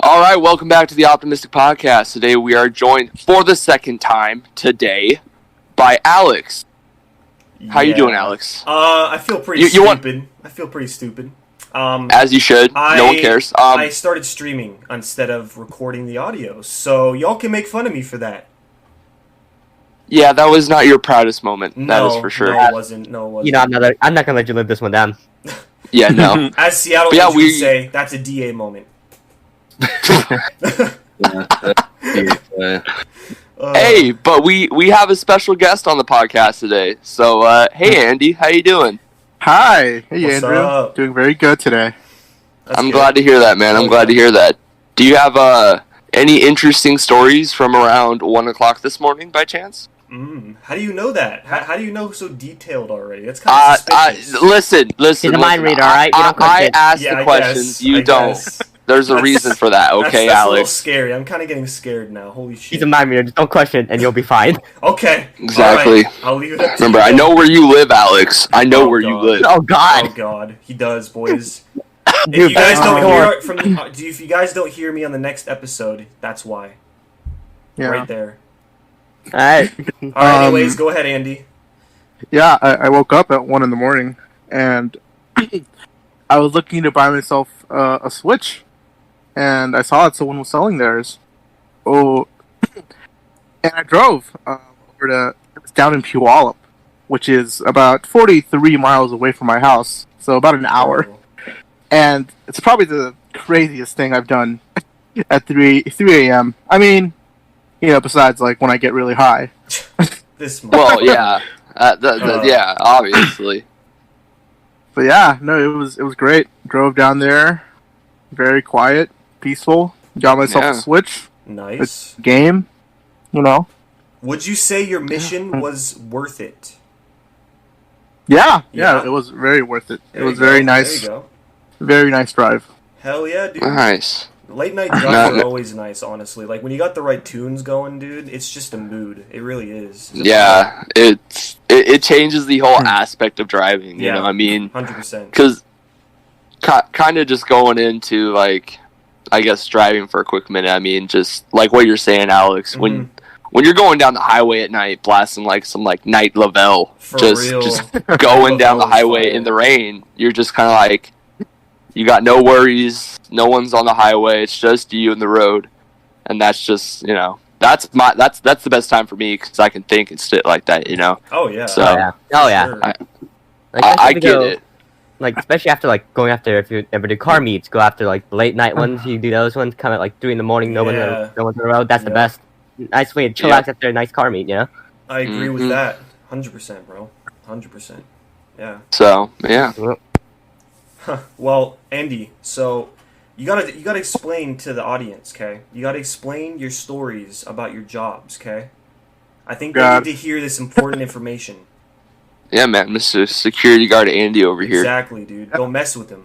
All right, welcome back to the Optimistic Podcast. Today we are joined for the second time today by Alex. How you doing, Alex? I feel pretty stupid. I feel pretty stupid. As you should. No one cares. I started streaming instead of recording the audio, so y'all can make fun of me for that. Yeah, that was not your proudest moment. That is for sure. No, it wasn't. You know, I'm not gonna let you live this one down. Yeah, no. As Seattle would say, that's a DA moment. Hey, but we have a special guest on the podcast today. So, hey Andy, how you doing? Hi, hey What's Andrew. up? Doing very good today. I'm glad to hear that, man. I'm glad to hear that. Do you have any interesting stories from around 1 o'clock this morning, by chance? How do you know that? How do you know so detailed already? That's kind of suspicious. Listen. He's a mind reader, all right? I ask the questions, you don't. There's a reason for that, okay, that's Alex? a little scary. I'm kind of getting scared now. Holy shit. He's a mind reader. Just don't question, and you'll be fine. Okay. Exactly. Right. I'll leave it up to Remember, you. I know where you live, Alex. I know where you live. Oh God. Oh God, he does, boys. Dude, If you guys don't hear hear if you guys don't hear me on the next episode, that's why. Yeah. Right there. All right. All right. Anyways, go ahead, Andy. Yeah, I woke up at 1 in the morning and I was looking to buy myself a Switch, and I saw that someone was selling theirs. Oh, and I drove over to. It was down in Puyallup, which is about 43 miles away from my house, so about an hour. And it's probably the craziest thing I've done at 3 a.m. I mean, you know, besides like when I get really high. This month. Well, yeah. Yeah, obviously. But yeah, no, it was great. Drove down there, very quiet, peaceful. Got myself a Switch, Nice. a game, you know. Would you say your mission was worth it? Yeah, Yeah. it was very worth it. There It was you very go. nice, There you go. very nice drive. Hell yeah, dude. Nice. Late night drives are always nice, honestly. Like when you got the right tunes going, dude, it's just a mood. It really is. Yeah, it changes the whole aspect of driving, you know, I mean, 100%. because kind of just going into, like, I guess driving for a quick minute, I mean, just like what you're saying, Alex, when you're going down the highway at night, blasting like some like Night Lavelle, For just real. going down the Lavelle's highway fire. in the rain, you're just kind of like, you got no worries, no one's on the highway, it's just you and the road, and that's just, you know, that's the best time for me because I can think and sit like that, you know. Oh yeah. So- Oh yeah. Sure. I get it. Like especially after like going after if you ever do car meets, go after like the late night ones. You do those ones, come at like 3 in the morning. No one's Yeah. on the road. That's the Yeah. best. Nice way to chillax after a nice car meet. You know. I agree with Mhm. that. 100%, bro. 100%. Yeah. So, yeah. Well, Andy, so you gotta explain to the audience, okay? You gotta explain your stories about your jobs, okay? I think they God. need to hear this important information. Yeah, man, Mr. Security Guard Andy over here. Exactly, dude. Don't mess with him.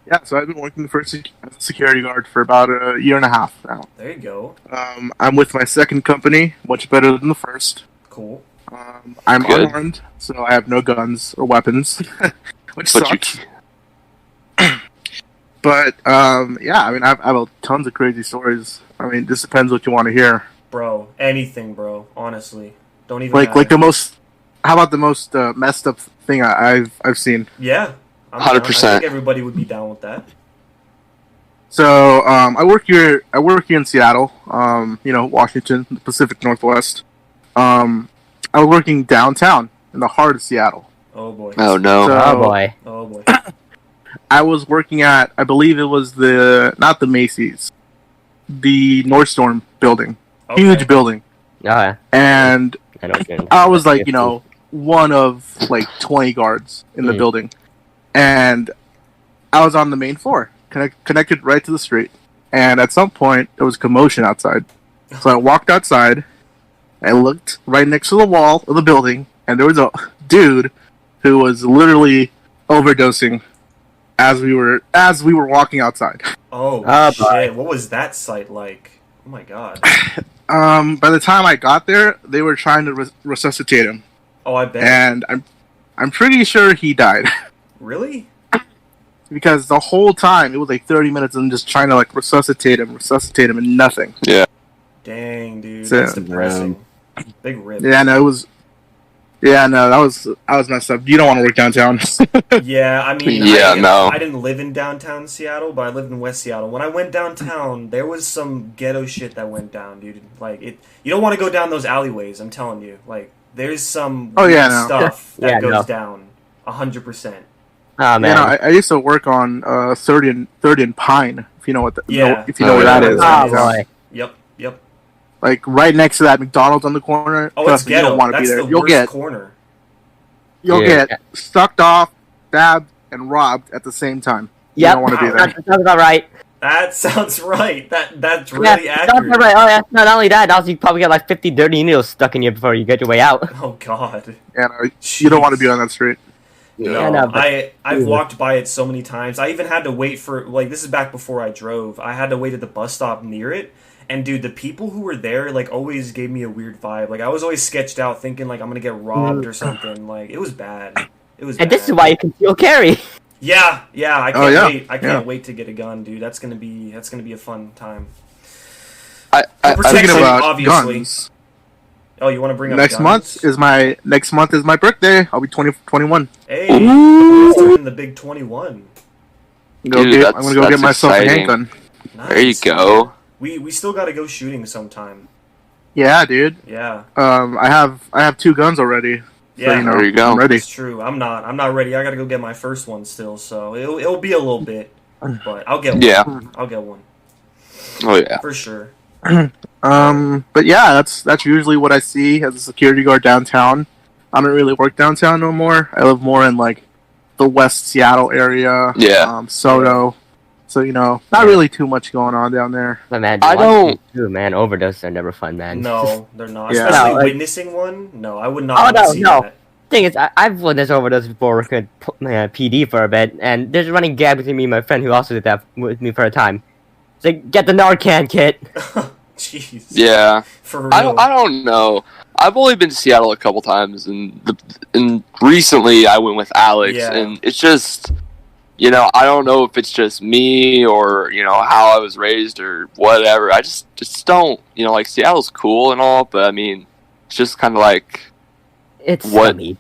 Yeah, so I've been working as a security guard for about a year and a half now. There you go. I'm with my second company, much better than the first. Cool. I'm Good. unarmed, so I have no guns or weapons, which But sucks. But yeah, I mean, I have tons of crazy stories. I mean, this depends what you want to hear. Bro, anything, bro. Honestly. Don't even Like the most. How about the most messed up thing I've seen? Yeah. I'm 100%. down. I think everybody would be down with that. So I work here. I work here in Seattle. You know, Washington, the Pacific Northwest. I was working downtown in the heart of Seattle. Oh boy. Oh, no. So- Oh boy. Oh boy. I was working at, I believe it was not the Macy's, the Nordstorm building, Okay. huge building, Oh yeah. and I know. what you're doing. I was like, you know, one of like 20 guards in the building, and I was on the main floor, connected right to the street, and at some point there was commotion outside, so I walked outside, I looked right next to the wall of the building, and there was a dude who was literally overdosing as we were walking outside. Oh, Oh, shit. boy. What was that sight like? Oh my god. By the time I got there, they were trying to resuscitate him, Oh, I bet. and I'm pretty sure he died. Really? because the whole time it was like 30 minutes and just trying to like resuscitate him, and nothing. Dang, dude, So- that's depressing. Big rip. Yeah, no, it was. Yeah, no, that was messed up. You don't want to work downtown. Yeah, I mean, Yeah, no. I didn't live in downtown Seattle, but I lived in West Seattle. When I went downtown, there was some ghetto shit that went down, dude. Like you don't want to go down those alleyways. I'm telling you, like there's some Oh, yeah, weird no. stuff that Yeah, goes no. down 100%. Oh You man. know, I used to work on 30 and Pine. If you know what, Yeah. if you know Oh, where yeah. that is. Oh Yeah. boy. Yep. Like right next to that McDonald's on the corner. Oh, Trust it's me, you ghetto. don't want to be That's there. the You'll worst get corner. Yeah. get sucked off, stabbed, and robbed at the same time. You Yep. don't want to be Wow. there. That sounds about right. That sounds right. That's really Yeah, sounds accurate. about right. Oh yeah. Not only that, also you probably get like 50 dirty needles stuck in you before you get your way out. Oh God. Yeah, no, you don't want to be on that street. No, Yeah, no, but- I've walked by it so many times. I even had to wait for like this is back before I drove. I had to wait at the bus stop near it. And dude, the people who were there like always gave me a weird vibe. Like I was always sketched out thinking like I'm gonna get robbed or something. Like it was bad. It was And bad. this is why you conceal carry. Yeah, I can't Oh, yeah. wait. I can't Yeah. wait to get a gun, dude. That's gonna be a fun time. I Speaking Speaking Actually, about obviously. guns, Oh, you want to bring up next guns? month is my birthday. I'll be 21. Hey, Ooh. we're in the big 21. Dude, I'm gonna go get that's myself a exciting. handgun. Nice. there you go. We still got to go shooting sometime. Yeah, dude. Yeah. I have 2 guns already. Yeah. So, you know, There you go. I'm ready. It's true. I'm not ready. I gotta go get my first one still, so it'll be a little bit, but I'll get one. Yeah. I'll get one Oh yeah. for sure. But yeah, that's usually what I see as a security guard downtown. I don't really work downtown no more. I live more in like the West Seattle area. Yeah. Soto. So you know, not really too much going on down there. But man, I don't- Too, man, overdoses are never fun, man. No, they're not. Yeah. Especially No, like- witnessing one. No, I would not Oh, want to no, see no. that. Thing is, I've witnessed overdoses before working at PD for a bit, and there's a running gag between me and my friend who also did that with me for a time. It's like, get the Narcan kit. Jeez. Yeah. For real. I don't know. I've only been to Seattle a couple times, and recently I went with Alex, Yeah. and it's just, you know, I don't know if it's just me or you know how I was raised or whatever. I just don't, you know, like Seattle's cool and all, but I mean, it's just kind of like It's What? funny.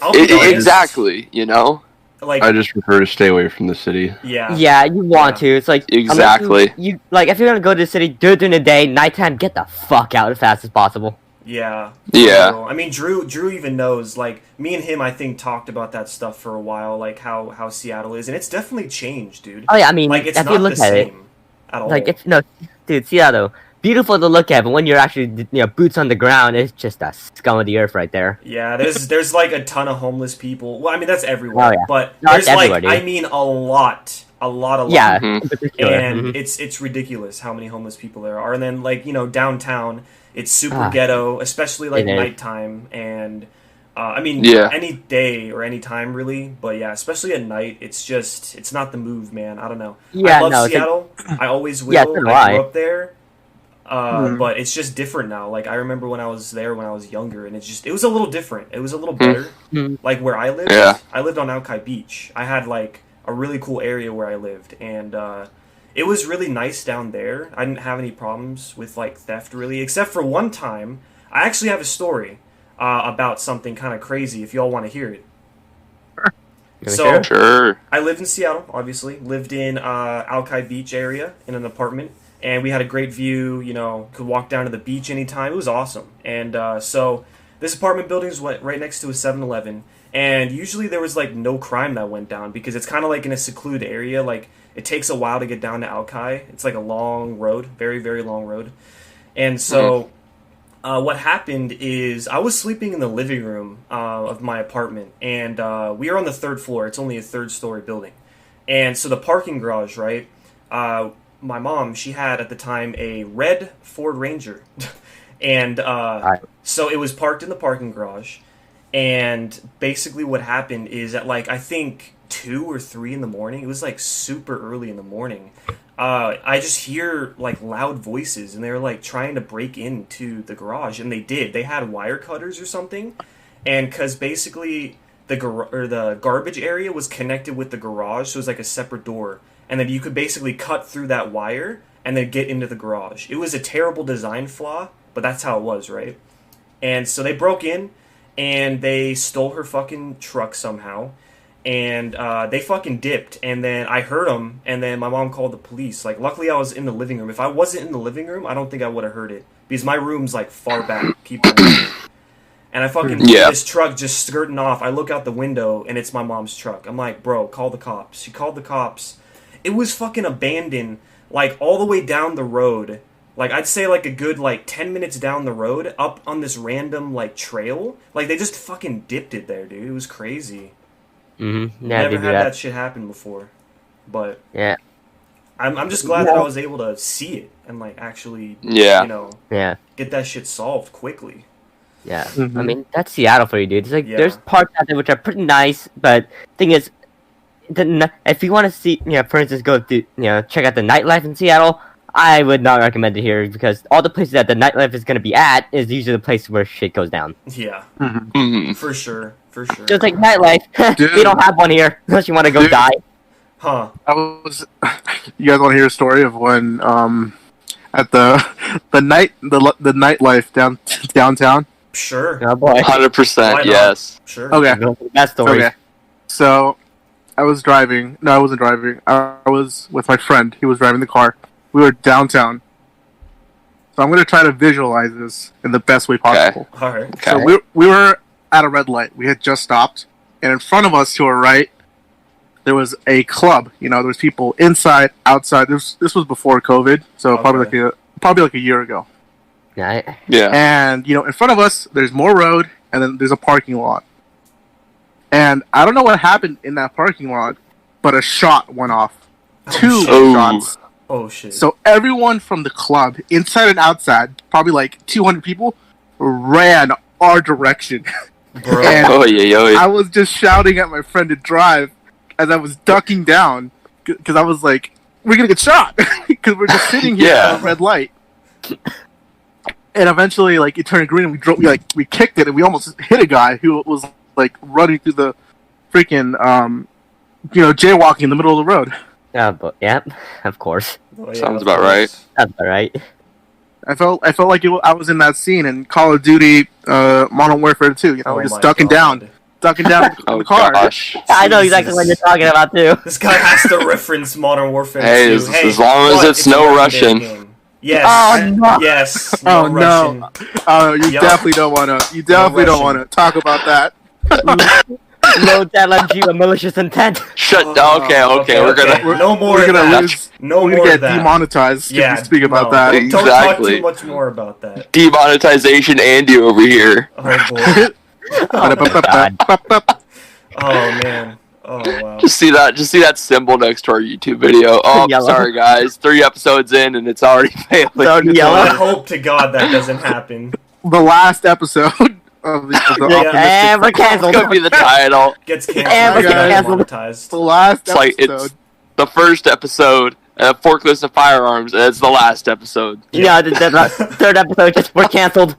I'll be honest, exactly, you know, Like, I just prefer to stay away from the city. yeah. Yeah, you want Yeah. to. It's like unless Exactly. You like if you're gonna go to the city, do it during the day. Nighttime, get the fuck out as fast as possible. Yeah. Yeah. For real. I mean, Drew even knows. Like, me and him, I think, talked about that stuff for a while. Like how Seattle is, and it's definitely changed, dude. Oh yeah, I mean, Like, it's if not you look the at it, same at all. like if no, dude, Seattle, beautiful to look at, but when you're actually boots on the ground, it's just a scum of the earth right there. Yeah, there's like a ton of homeless people. Well, I mean that's everywhere, Oh, yeah. but No, there's it's like everywhere, dude. I mean a lot. Yeah, Mhm. in particular. And Mhm. it's ridiculous how many homeless people there are. And then like downtown, it's super Ah. ghetto, especially like It is. nighttime. And I mean Yeah. any day or any time really, but yeah, especially at night, it's not the move, man. I don't know. Yeah, I love no, it's like- Seattle. I always will. Yeah, so do I grew I. up there. Mhm. But it's just different now. Like I remember when I was there when I was younger, and it was a little different. It was a little Hmm. better. Mhm. Like where I lived, Yeah. I lived on Alki Beach. I had like a really cool area where I lived, and it was really nice down there. I didn't have any problems with like theft really, except for one time. I actually have a story about something kind of crazy. If y'all want to hear it. You wanna So- share? Sure. I lived in Seattle, obviously. Lived in Alki Beach area in an apartment, and we had a great view. You know, could walk down to the beach anytime. It was awesome. And so this apartment building is right next to a 7-Eleven, and usually there was like no crime that went down because it's kind of like in a secluded area. Like it takes a while to get down to Alki. It's like a long road, very very long road, and so. What happened is I was sleeping in the living room of my apartment, and we are on the 3rd floor. It's only a 3rd-story building, and so the parking garage, right? My mom, she had at the time a red Ford Ranger, and so it was parked in the parking garage. And basically, what happened is at like I think 2 or 3 in the morning. It was like super early in the morning. I just hear like loud voices, and they were like trying to break into the garage, and they did. They had wire cutters or something, and because basically the garbage area was connected with the garage, so it was like a separate door, and then you could basically cut through that wire and then get into the garage. It was a terrible design flaw, but that's how it was, right? And so they broke in and they stole her fucking truck somehow, and they fucking dipped. And then I heard them, and then my mom called the police. Like, luckily I was in the living room. If I wasn't in the living room, I don't think I would have heard it, because my room's like far back. People. And I fucking see this truck just skirting off. I look out the window, and it's my mom's truck. I'm like, bro, call the cops. She called the cops. It was fucking abandoned, like, all the way down the road. Like, I'd say, like, a good, like, 10 minutes down the road, up on this random, like, trail. Like, they just fucking dipped it there, dude. It was crazy. Mm-hmm. Never had that shit happen before. But, yeah. I'm just glad that I was able to see it and, like, actually, Yeah. you know, Yeah. get that shit solved quickly. Yeah, Mhm. I mean, that's Seattle for you, dude. It's like, Yeah. there's parts out there which are pretty nice, but thing is, if you want to see, for instance, go to, check out the nightlife in Seattle, I would not recommend it here, because all the places that the nightlife is going to be at is usually the place where shit goes down. Yeah, Mhm. for sure, for sure. Just like nightlife, Dude. we don't have one here, unless you want to go Dude. die. Huh. I was. You guys want to hear a story of when at the nightlife downtown? Sure. Oh boy. 100%. Why not? Yes. Sure. Okay. That's story. Okay. So, I was driving. No, I wasn't driving. I was with my friend. He was driving the car. We were downtown. So I'm going to try to visualize this in the best way possible. All right. Okay. So we were at a red light. We had just stopped. And in front of us to our right, there was a club. There was people inside, outside. This was before COVID. So Okay. probably like a year ago. Yeah. Yeah. And, in front of us, there's more road, and then there's a parking lot. And I don't know what happened in that parking lot, but a shot went off. Two shit. shots. Oh shit. So everyone from the club, inside and outside, probably like 200 people, ran our direction. Bro. and- Oh yeah, I was just shouting at my friend to drive as I was ducking down, because I was like, we're going to get shot, because we're just sitting here Yeah. at a red light. And eventually, like, it turned green, and we kicked it, and we almost hit a guy who was, like, running through the freaking, jaywalking in the middle of the road. But yeah, of course. Oh, yeah, Sounds of about right. course. That's alright. I felt like I was in that scene in Call of Duty Modern Warfare 2, Oh just my ducking God. down in Oh the car. gosh. I know exactly what you're talking about, too. This guy has to reference Modern Warfare Hey, 2. as long as but it's a no legendary Russian. game. Yes. Oh, no. Yes. Oh, No no. Russian. You Yup. definitely don't want to. You definitely don't want to talk about that. Load that LMG with malicious intent. Shut. Oh, okay. We're gonna. No more We're of gonna that. lose. No We're more gonna of get that. demonetized Yeah, if we speak about no. that. Don't talk Exactly. too much more about that. Demonetization Andy over here. Oh boy. Ba-da-ba-ba-ba-ba-ba. Oh man. Oh wow. Just see that symbol next to our YouTube video. Oh, Yellow. sorry guys. 3 episodes in and it's already failing. Already I yellow. hope to God that doesn't happen. The last episode of the Yeah. optimistic. And we're It's canceled. gonna be the title. Gets And canceled. we're Gets canceled. monetized. The last It's like episode. it's the first episode. Forklifts and firearms, and it's the last episode. Yeah, the third episode just we're canceled.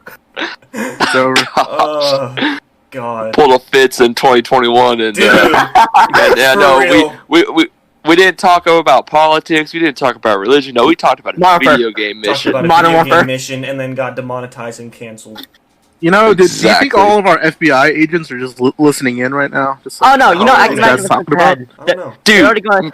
It's over. Oh God. Pulled a Fitz in 2021, and Dude. yeah, For no, real. we didn't talk about politics. We didn't talk about religion. No, we talked about a Warfare. video game Talked mission. about a Modern video Warfare. game mission and then got demonetized and canceled. Do you Exactly. think all of our FBI agents are just listening in right now? Just Oh no, you know, Oh, I what can you imagine guys what's talking in their about? head. I don't know. They're Dude, already going.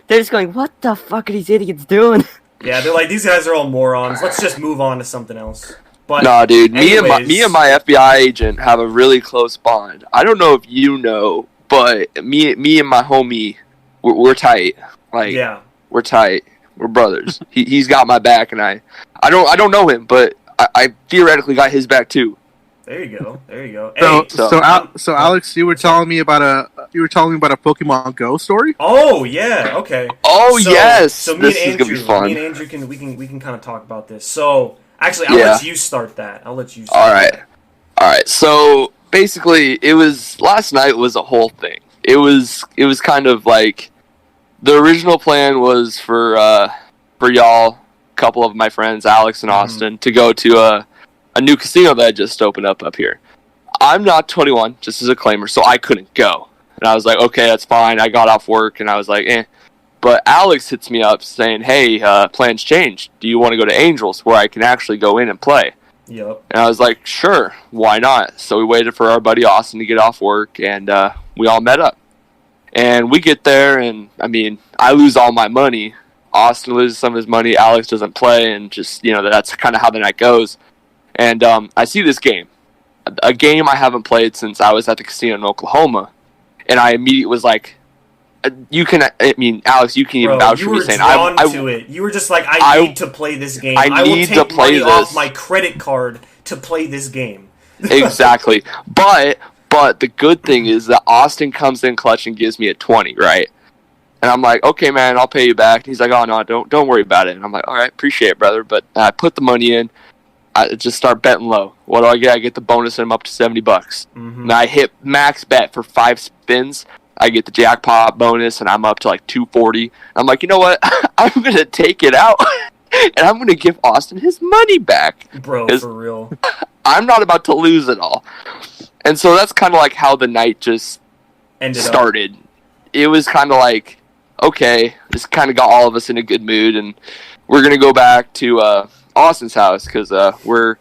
They're just going. What the fuck are these idiots doing? Yeah, they're like, these guys are all morons. Let's just move on to something else. But nah, dude. Me anyways- and my FBI agent have a really close bond. I don't know if you know, but me and my homie, we're tight. Like, yeah. we're tight. We're brothers. He's got my back, and I don't know him, but I theoretically got his back too. There you go. There you go. So, Hey. so Alex, you were telling me about a Pokemon Go story. Oh yeah. Okay. Oh So- yes, So me this and is gonna Andrew, be fun. me and Andrew can kind of talk about this. So actually, I'll Yeah. let you start that. I'll let you. Start All right. So basically, it was last night was a whole thing. It was kind of like the original plan was for y'all, a couple of my friends, Alex and Mhm. Austin, to go to a new casino that had just opened up here. I'm not 21, just as a claimer, so I couldn't go. And I was like, okay, that's fine. I got off work, and I was like, eh. But Alex hits me up saying, hey, plans changed. Do you want to go to Angels where I can actually go in and play? Yep. And I was like, sure, why not? So we waited for our buddy Austin to get off work, and we all met up. And we get there, and, I mean, I lose all my money. Austin loses some of his money. Alex doesn't play, and just, that's kind of how the night goes. And I see this game. A game I haven't played since I was at the casino in Oklahoma. And I immediately was like, Alex, you can even vouch for me saying, to it. You were just like, I need to play this game. I will take money off my credit card to play this game. Exactly. But the good thing is that Austin comes in clutch and gives me a 20, right? And I'm like, okay, man, I'll pay you back. And he's like, oh, no, don't worry about it. And I'm like, all right, appreciate it, brother. But I put the money in. I just start betting low. What do I get? I get the bonus and I'm up to $70. Mm-hmm. And I hit max bet for 5 spins. I get the jackpot bonus and I'm up to like 240. I'm like, you know what? I'm going to take it out and I'm going to give Austin his money back. Bro, for real. I'm not about to lose it all. And so that's kind of like how the night just started. It was kind of like, okay, this kind of got all of us in a good mood, and we're going to go back to Austin's house because we're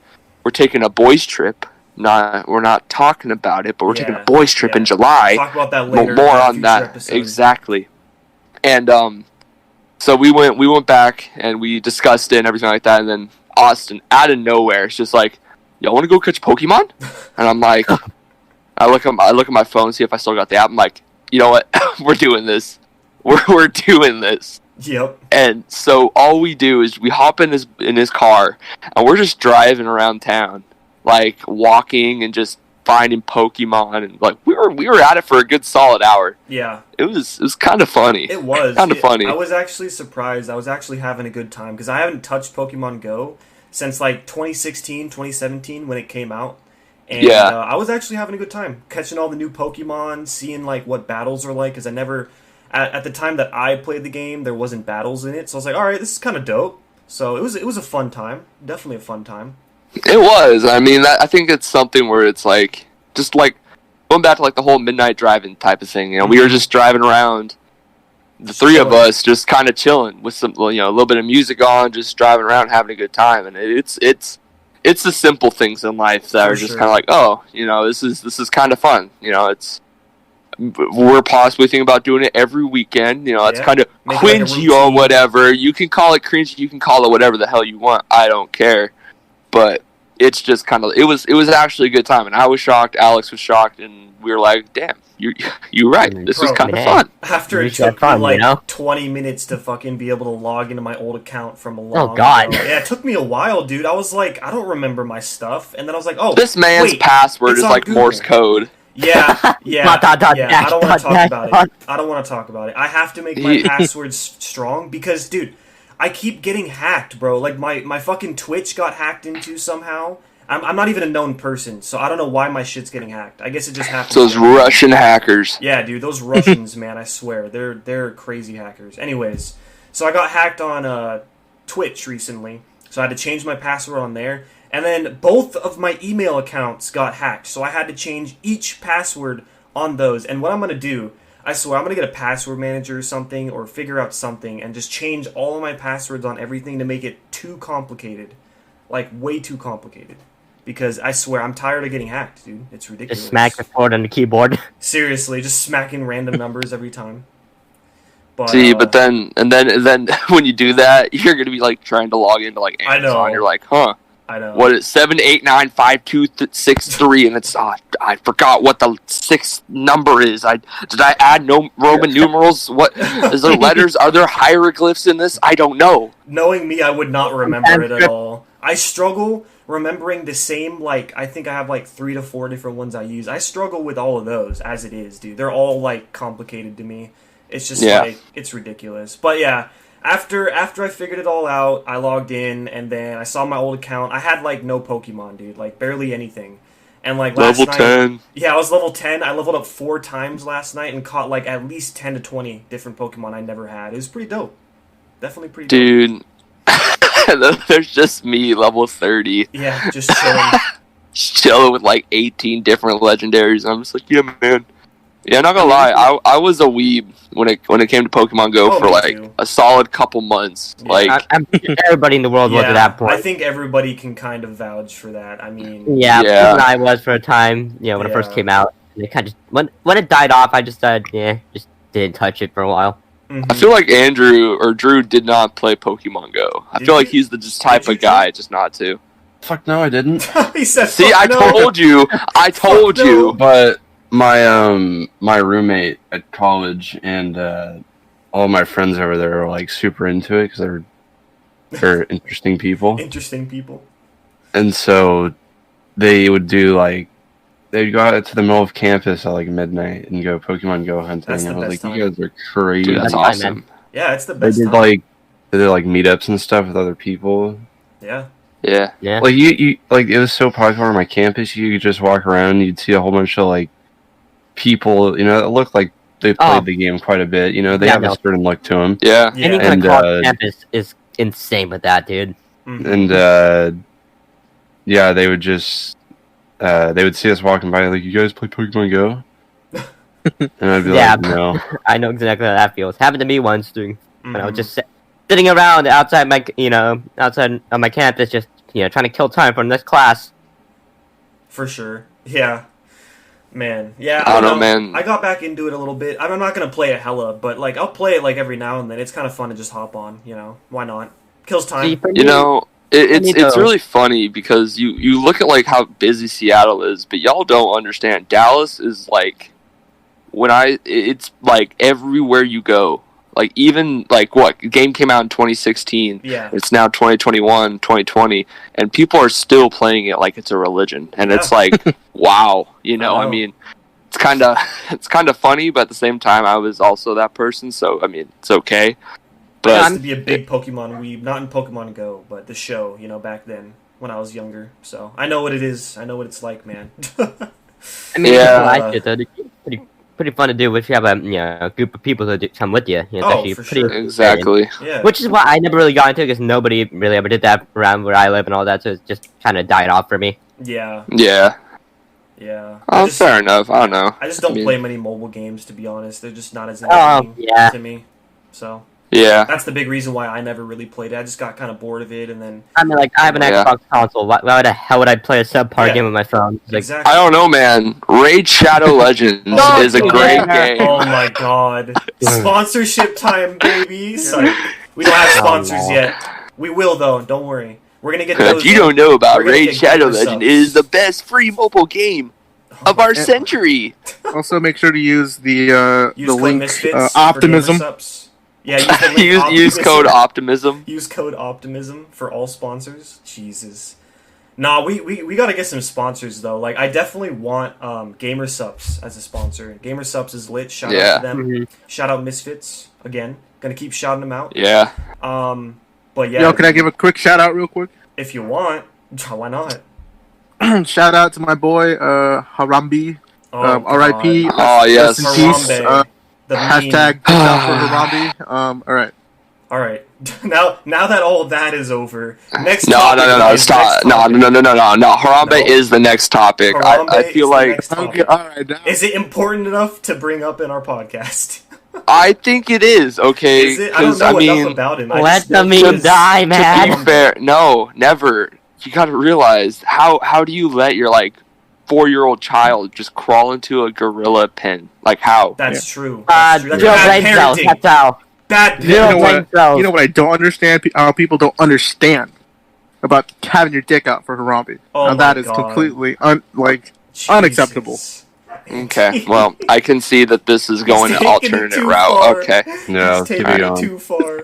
taking a boys trip. We're not talking about it, but we're taking a boys trip in July. Talk about that later. More on that episode. Exactly. And so we went back and we discussed it and everything like that. And then Austin, out of nowhere, it's just like, "Y'all want to go catch Pokemon?" And I'm like, I look at my phone, see if I still got the app. I'm like, you know what? We're doing this. We're doing this. Yep. And so all we do is we hop in his car and we're just driving around town, like walking and just finding Pokemon, and like we were at it for a good solid hour. Yeah. It was kind of funny. It was kind of funny. I was actually surprised. I was actually having a good time because I haven't touched Pokemon Go since like 2016, 2017 when it came out. And I was actually having a good time catching all the new Pokemon, seeing like what battles are like, because I never at the time that I played the game, there wasn't battles in it. So I was like, all right, this is kind of dope. So it was a fun time. Definitely a fun time. It was. I mean, I think it's something where it's like, just like, going back to like the whole midnight driving type of thing. We were just driving around, the three of us just kind of chilling with some, a little bit of music on, just driving around having a good time. And it's the simple things in life that are just kind of like, oh, this is kind of fun. We're possibly thinking about doing it every weekend. It's kind of cringy or whatever. You can call it cringy. You can call it whatever the hell you want. I don't care. But it's just kind of, it was actually a good time. And I was shocked. Alex was shocked. And we were like, damn, you're right. This was kind of fun. After it took me 20 minutes to fucking be able to log into my old account from a long ago. Yeah, it took me a while, dude. I was like, I don't remember my stuff. And then I was like, oh, this man's password is like Google. Morse code. Yeah. I don't want to talk about it. I don't want to talk about it. I have to make my passwords strong because, dude, I keep getting hacked, bro. Like, my fucking Twitch got hacked into somehow. I'm not even a known person, so I don't know why my shit's getting hacked. I guess it just happens. Those Russian hackers. Yeah, dude, those Russians, man, I swear. They're crazy hackers. Anyways, so I got hacked on Twitch recently, so I had to change my password on there. And then both of my email accounts got hacked, so I had to change each password on those. And what I'm going to do, I swear, I'm going to get a password manager or something, or figure out something, and just change all of my passwords on everything to make it too complicated. Like, way too complicated. Because I swear, I'm tired of getting hacked, dude. It's ridiculous. Just smack the board on the keyboard. Seriously, just smacking random numbers every time. But, but then when you do that, you're going to be, like, trying to log into, like, Amazon. I know. You're like, huh. I know. What is 7895263, and it's I forgot what the sixth number is. Did I add no Roman numerals? What is there letters? Are there hieroglyphs in this? I don't know. Knowing me, I would not remember it at all. I struggle remembering the same, like, I think I have like 3 to 4 different ones I use. I struggle with all of those as it is, dude. They're all like complicated to me. It's just like, it's ridiculous. But yeah. After I figured it all out, I logged in, and then I saw my old account. I had, like, no Pokemon, dude. Like, barely anything. And, like, last night... Level 10. Yeah, I was level 10. I leveled up 4 times last night and caught, like, at least 10 to 20 different Pokemon I never had. It was pretty dope. Definitely pretty dope. Dude, there's just me, level 30. Yeah, just chilling. just chilling with like 18 different legendaries. I'm just like, yeah, man. Yeah, I'm not gonna lie. I was a weeb when it came to Pokemon Go Oh, for me like too. a solid couple months. Yeah. Like, I'm sure everybody in the world was at that point. I think everybody can kind of vouch for that. I mean, Yeah, Yeah. even I was for a time. When it first Yeah. came out, and it kind of when it died off, I just just didn't touch it for a while. mhm. I feel like Andrew or Drew did not play Pokemon Go. I Did feel like you? he's the just type Did you, of guy just not to. Fuck no, I didn't. he said, See, "Fuck I no." told you. I told no. you. But my roommate at college and all my friends over there were like super into it because they're interesting people, Interesting people. and so they would do like they'd go out to the middle of campus at like midnight and go Pokemon Go hunting. That's the I was best like, time. you guys are crazy. Dude, that's That's fine, awesome. Yeah, it's the They best did time. like meetups and stuff with other people. Yeah. Yeah. Yeah, Like you like it was so popular on my campus. You could just walk around, and you'd see a whole bunch of like people. That looked like they played Oh. the game quite a bit. They Yeah, have no. a certain look to them. Yeah. Yeah. any kind And, of college campus is insane with that, dude. Mhm. And yeah, they would just they would see us walking by, like, you guys play Pokemon Go? And I'd be Yeah. like, no. I know exactly how that feels. Happened to me once, dude. When I was Mhm. just sitting around outside my outside of my campus, just trying to kill time for the next class. For sure. Yeah. Man. Yeah. I don't know, man. I got back into it a little bit. I'm not gonna play it hella, but like I'll play it like every now and then. It's kind of fun to just hop on. Why not? Kills time. See, for You me- know, it's me though. really funny because you look at like how busy Seattle is, but y'all don't understand. Dallas is like it's like everywhere you go. Like even like what game came out in 2016. Yeah. It's now 2021, 2020, and people are still playing it like it's a religion, and it's Yeah. like, wow, I I know. mean, it's kind of funny, but at the same time, I was also that person, so I mean, it's okay. I But used to be a big Pokemon weeb, not in Pokemon Go, but the show, back then when I was younger. So I know what it is. I know what it's like, man. I mean, Yeah. I like it though. It's pretty fun to do if you have a group of people to come with you. It's Oh, actually for pretty sure. exactly, Yeah. Which is why I never really got into it because nobody really ever did that around where I live and all that, so it just kind of died off for me. Yeah. yeah. Yeah. Oh, fair enough. I don't know. I just don't I mean- play many mobile games, to be honest. They're just not as Oh, entertaining yeah. to me. So Yeah. that's the big reason why I never really played it. I just got kind of bored of it, and then I mean, like, I have an Yeah. Xbox console. Why the hell would I play a subpar Yeah. game with my phone? It's like, exactly. I don't know, man. Raid Shadow Legends Oh, is a God. great game. Oh my god! Sponsorship time, baby. Sorry, we don't have sponsors no. yet. We will though. Don't worry. We're gonna get those. If you don't know about We're gonna Raid get Shadow gamer Legend, subs. it is the best free mobile game of our Yeah. century. Also, make sure to use the Use the code link Misfits for Optimism. gamer subs. Yeah, use the link use code Optimism. Optimism. Use code Optimism for all sponsors. Jesus. Nah, we gotta get some sponsors though. Like I definitely want Gamer Subs as a sponsor. Gamer Subs is lit. Shout Yeah. out to them. Mhm. Shout out Misfits again. Gonna keep shouting them out. Yeah. But yeah, Yo, can I give a quick shout out real quick? if you want, why not? Shout out to my boy Harambe. Oh, R.I.P. God. Oh, yes. Rest in peace. Harambe. The meme. Hashtag good job for Harambe. All right. All right. Now that all that is over, next. No, topic, no, no, no. guys, Stop. next No, topic. no, no, no, no, no. Harambe No. is the next topic. Harambe I is feel the like next topic. Okay. All right. Now. Is it important enough to bring up in our podcast? I think it is okay. Is it? I don't 'cause, know enough mean, about him. I let just know the he meme is- die, to man. be fair, no, never. You got to realize how do you let your 4-year-old child just crawl into a gorilla pen? Like how? That's true. That's true. That's Zero bad brain cells. parenting. That's how. Bad Zero You know parenting. what? brain cells. You know what I don't understand? How people don't understand about having your dick out for Harambe. Oh Now, my that is God. completely Jesus. unacceptable. Okay, well, I can see that this is going He's an taking it alternate too route. far. Okay, No, He's keep taking it it going. too far.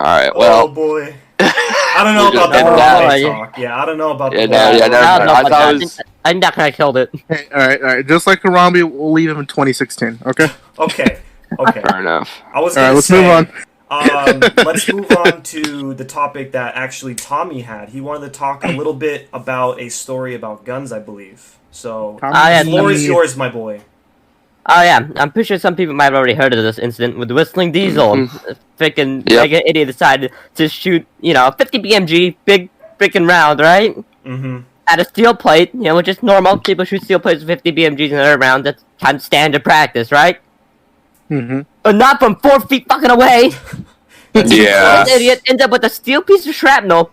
all right. Oh Well, boy. I don't know We're about just the ending that. Harambe talk. Yeah, I don't know about Yeah, the no, Harambe. yeah, never I mind. don't know I about thought that. it was- I think that kind of killed it. Hey, all right. Just like Harambe, we'll leave him in 2016. Okay. Okay. Okay. fair enough. I was All right. gonna Let's say, move on. let's move on to the topic that actually Tommy had. He wanted to talk a little bit about a story about guns, I believe. So, I the floor is had- yours, my boy. Oh yeah, I'm pretty sure some people might have already heard of this incident with the Whistling Diesel. Freaking Yep. like an idiot decided to shoot, 50 BMG, big freaking round, right? Mm-hmm. at a steel plate, which is normal. People shoot steel plates with 50 BMGs in another round. That's kind of standard practice, right? Mm-hmm. But not from 4 feet fucking away. Yeah. This idiot ends up with a steel piece of shrapnel,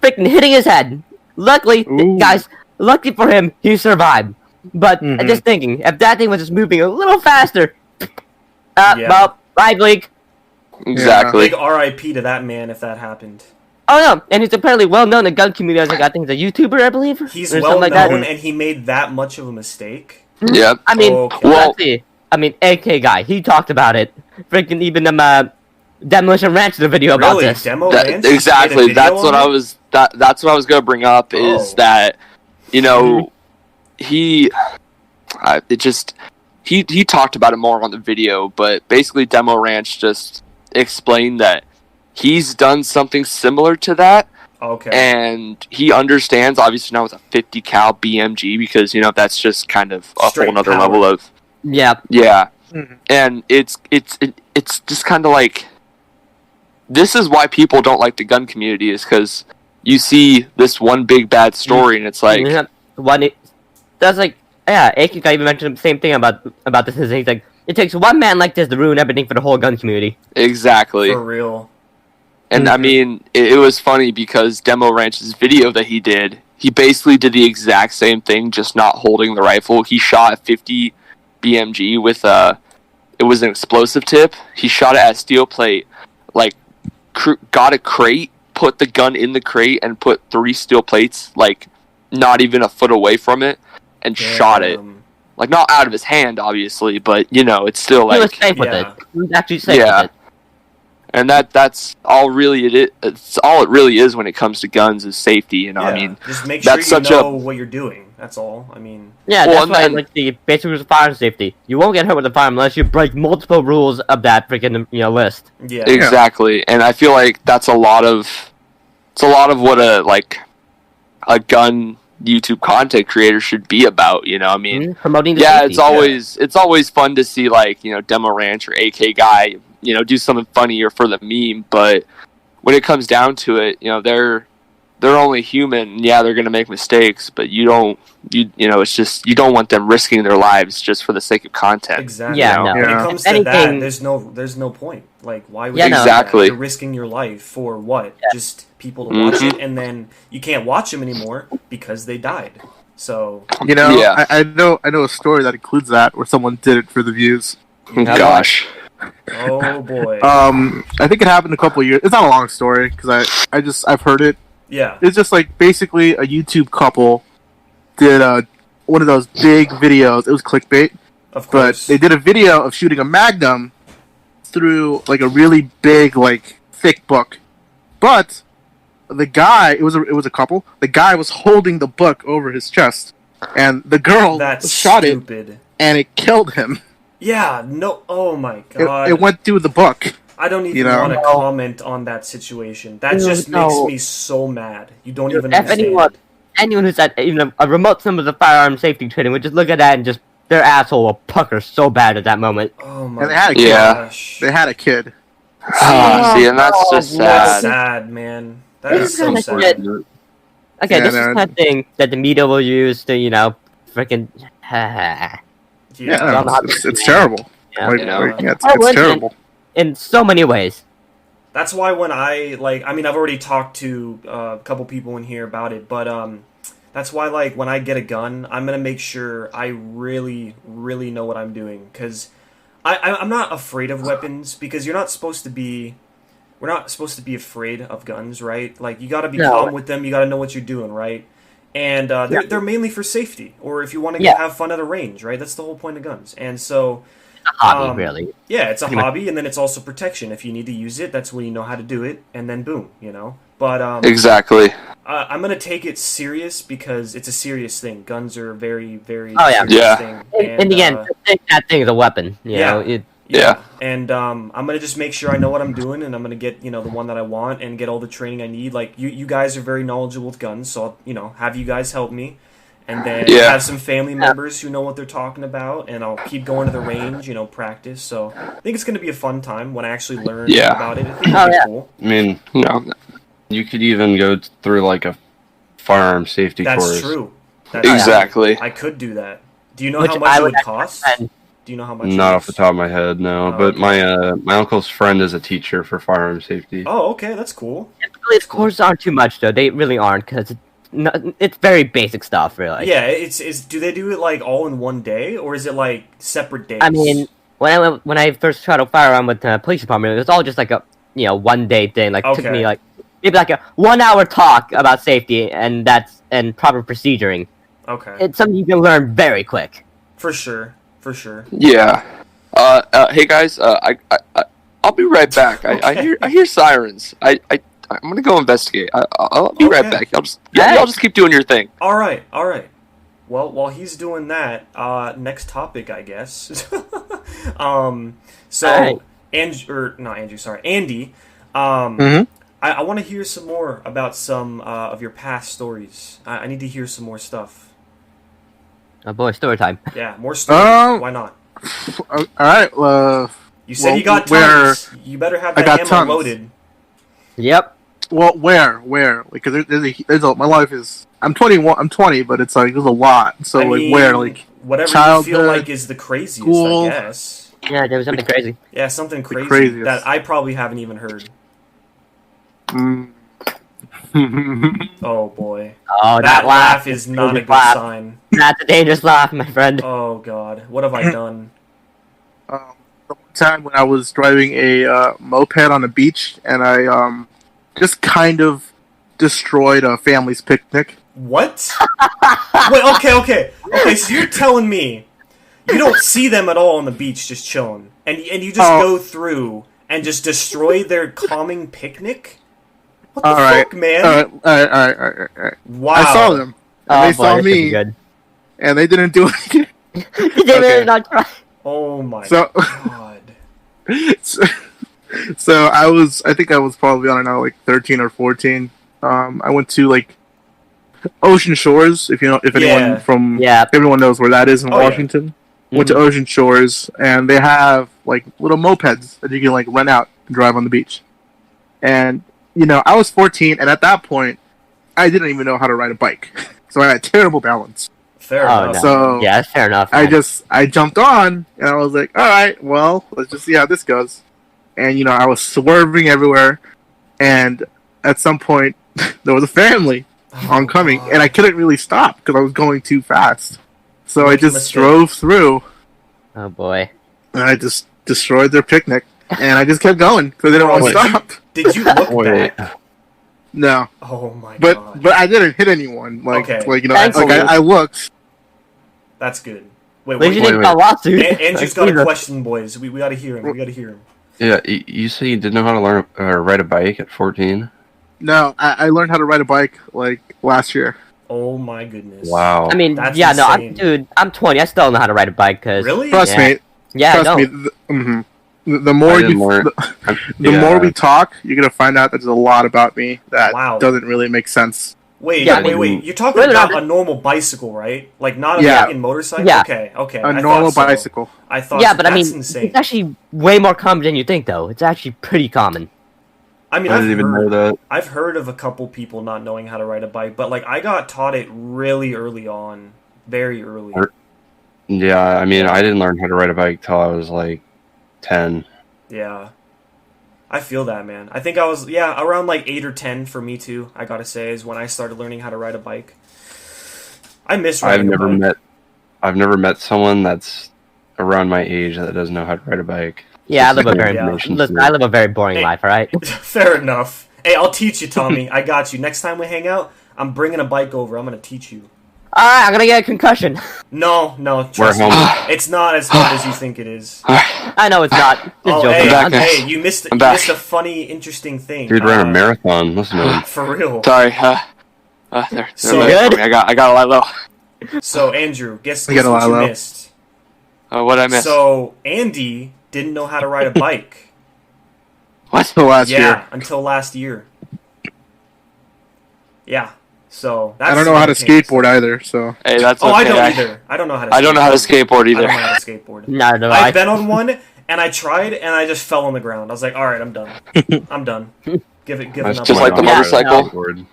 freaking hitting his head. Luckily, Ooh. guys, lucky for him, he survived. But Mhm. just thinking, if that thing was just moving a little faster, Yeah. well, live leak. Exactly. Big RIP to that man if that happened. Oh no, and he's apparently well known in the gun community as I think he's a YouTuber, I believe. He's or well something like known, that. and he made that much of a mistake. Yep. I mean, Okay. Well- let's see. I mean, AK guy, he talked about it. Freaking even Demolition Ranch did a video about Really, this. Demo That- Ranch made a exactly. video That's what on I it? was. That's what I was gonna bring up. Is Oh. that he talked about it more on the video, but basically Demo Ranch just explained that he's done something similar to that, Okay. and he understands obviously now with a 50 cal BMG because that's just kind of a Straight whole nother power. level of Yeah. Mhm. and it's just kind of like this is why people don't like the gun community is because you see this one big bad story and it's like Yeah, that's like, yeah, AK guy even mentioned the same thing about this. He's like, it takes one man like this to ruin everything for the whole gun community. exactly. For real. And I Mhm. mean, it was funny because Demo Ranch's video that he did, he basically did the exact same thing, just not holding the rifle. He shot a 50 BMG with it was an explosive tip. He shot it at steel plate, like got a crate, put the gun in the crate, and put 3 steel plates, like not even a foot away from it, and shot it. Damn. Like not out of his hand, obviously, but it's still He was like. safe with yeah. it. He was actually safe Yeah. with it. And that's all really it is. It's all it really is when it comes to guns is safety. Yeah. I mean, just make sure that's you such know what you're doing. That's all. I mean, Yeah, Well, that's and why, then- like, the basic rules of fire safety. You won't get hurt with a firearm unless you break multiple rules of that freaking, list. yeah. exactly. And I feel like that's a lot of what a gun YouTube content creator should be about. I mean, Promoting the yeah, safety. it's always fun to see Demo Ranch or AK guy do something funnier for the meme, but when it comes down to it, they're only human. Yeah, they're gonna make mistakes, but it's just you don't want them risking their lives just for the sake of content. Exactly. Yeah, no. When Yeah. it comes If to that, anything- there's no point. Like, why would Yeah, you no. do that? Exactly. You're risking your life for what? Just people to watch Mhm. it, and then you can't watch them anymore because they died. So Yeah. I know a story that includes that where someone did it for the views. Gosh. oh boy. I think it happened a couple of years. It's not a long story because I've heard it. yeah. It's just like basically a YouTube couple did one of those big videos. It was clickbait, Of but course. they did a video of shooting a Magnum through like a really big, like thick book. But the guy, it was a couple. The guy was holding the book over his chest, and the girl That's shot it, stupid. and it killed him. Yeah. No. Oh my god. It went through the book. I don't even you know? want to comment on that situation. That just No. makes me so mad. You don't even If understand. anyone who's at even a remote symbol of firearm safety training would just look at that and just their asshole will pucker so bad at that moment. Oh my And they had a kid. Yeah. gosh. They had a kid. See, and that's just That's sad. sad, man. That This is is so kinda sad. shit. Okay, Yeah, this is no. the kind of thing that the media will use to, freaking. Yeah, Yeah. it's terrible. Yeah. Like, You know? like, yeah, it's Well, terrible. In so many ways. That's why when I've already talked to a couple people in here about it, but that's why when I get a gun, I'm gonna make sure I really, really know what I'm doing, because I'm not afraid of weapons, because you're not supposed to be. We're not supposed to be afraid of guns, right? Like, you gotta be No. calm with them. You gotta know what you're doing, right? And they're mainly for safety, or if you want to Yeah. have fun at a range, right? That's the whole point of guns. And so, A hobby, really. yeah, it's a Pretty much. hobby, and then it's also protection. If you need to use it, that's when you know how to do it, and then boom, But Exactly. I'm gonna take it serious because it's a serious thing. Guns are a very, very Oh, yeah. serious Yeah. thing. In the end, that thing is a weapon. You yeah. know, it, Yeah. And I'm gonna just make sure I know what I'm doing, and I'm gonna get the one that I want, and get all the training I need. Like you guys are very knowledgeable with guns, so I'll have you guys help me, and then Yeah. have some family members who know what they're talking about, and I'll keep going to the range, practice. So I think it's gonna be a fun time when I actually learn Yeah. about it. I think it'll Oh, be yeah. cool. I mean, No. you could even go through like a firearm safety That's course. true. That's Exactly. I could do that. Do you know Which how much I it would would cost? recommend. Do you know how much? it Not is? off the top of my head, no. Oh, But okay. my uncle's friend is a teacher for firearm safety. Oh, okay, that's cool. Typically, the courses aren't too much though. They really aren't because it's very basic stuff, really. Yeah, it's do they do it like all in one day or is it like separate days? I mean, when I first tried a firearm with the police department, it was all just like a 1 day thing. Like took Okay. me like maybe like a 1 hour talk about safety and proper proceduring. okay, It's something you can learn very quick. for sure, for sure. Yeah. Hey guys. I'll be right back. I Okay. hear sirens. I'm gonna go investigate. I'll be right Okay. back. Y'all just Yeah. y'all just keep doing your thing. All right, all right. Well, while he's doing that, next topic, I guess. So Alright. Andy. Mhm. I want to hear some more about some of your past stories. I need to hear some more stuff. Oh boy, story time. Yeah, more stories. Why not? All right. You said well, you got where- tons. You better have I that got ammo tons. loaded. Yep. Well, where? Because there's a my life is. I'm 21. I'm 20, but it's like there's a lot. So I like mean, where like whatever you feel childhood, like is the craziest, school. I guess. Yeah, there was something crazy. Yeah, something crazy craziest. that I probably haven't even heard. mm. Oh boy, Oh, that laugh is not a crazy good laugh. sign. That's a dangerous laugh, my friend. Oh god, what have I done? The one time when I was driving a moped on the beach, and I just kind of destroyed a family's picnic. What? Wait, okay. So you're telling me you don't see them at all on the beach, just chilling, and you just Oh. go through and just destroy their calming picnic? What the All right, fuck, man? all right. Wow. I saw them, and Oh they boy, saw this could be me, good. and they didn't do anything. Did they really Okay. not try? Oh my So, god. so I think I was probably, I don't know, like 13 or 14. I went to like Ocean Shores, if Yeah. anyone from Yeah. everyone knows where that is in Oh, yeah. Washington. Went to Ocean Shores, and they have like little mopeds that you can like rent out and drive on the beach. And I was 14, and at that point, I didn't even know how to ride a bike, so I had terrible balance. Fair Oh enough. no. So- Yeah, that's fair enough. I man. I jumped on, and I was like, all right, well, let's just see how this goes. And I was swerving everywhere, and at some point, there was a family Oh, oncoming, God. and I couldn't really stop because I was going too fast. So I Rookie just mistake. drove through, Oh boy. and I just destroyed their picnic, and I just kept going because they didn't want to Wait. stop. Did you look Wait. back? No, Oh my but god. but I didn't hit anyone. Like Okay. Thankfully. I looked. That's good. Wait, At least you wait. didn't wait. got lawsuit. Andrew's got a Jesus. question, boys. We gotta hear him. We gotta hear him. Yeah, you say you didn't know how to learn ride a bike at 14? No, I learned how to ride a bike like last year. Oh my goodness. Wow. I mean, That's yeah, no, insane. I'm 20. I still don't know how to ride a bike because Really? Trust Yeah. me, yeah, I trust know. me. The more I didn't you, learn- the Yeah. more we talk, you're gonna find out there's a lot about me that Wow. doesn't really make sense. Wait, Yeah, I wait. mean- You're talking Really about not- a normal bicycle, right? Like not a Yeah. fucking motorcycle. Yeah. Okay. A I normal thought so. bicycle. I thought. Yeah, but I that's mean, insane. it's actually way more common than you think, though. It's actually pretty common. I mean, I didn't even know that. I've heard of a couple people not knowing how to ride a bike, but like I got taught it really early on, very early. Yeah, I mean, I didn't learn how to ride a bike till I was like 10. Yeah. I feel that, man. I think I was, around like 8 or 10 for me too, I gotta say, is when I started learning how to ride a bike. I miss riding I've never met someone that's around my age that doesn't know how to ride a bike. Yeah, I It's live a like very information listen, to I live a very boring Hey. life. All right. Fair enough. Hey, I'll teach you, Tommy. I got you. Next time we hang out, I'm bringing a bike over. I'm gonna teach you. All right, I'm gonna get a concussion. No, trust me. home. It's not as hard as you think it is. I know it's not. Just Oh, joking. hey, back, guys. hey, you missed I'm back. a funny, interesting thing. Dude ran a marathon. Listen to him. For real. Sorry. They're So looking for good? me. I got a lot low. So, Andrew, guess You got a what lot you low. missed. What I missed? So, Andy didn't know how to ride a bike. What? So last yeah, year, until last year. Yeah. So that's I don't know how to the case. skateboard either. So Hey, that's Oh, okay. I don't either. I don't know how to. I don't know how to skateboard I either. don't know how to skateboard. Neither do I. I've been on one and I tried and I just fell on the ground. I was like, all right, I'm done. I'm done. Give it That's up. Just like the my motorcycle. skateboard.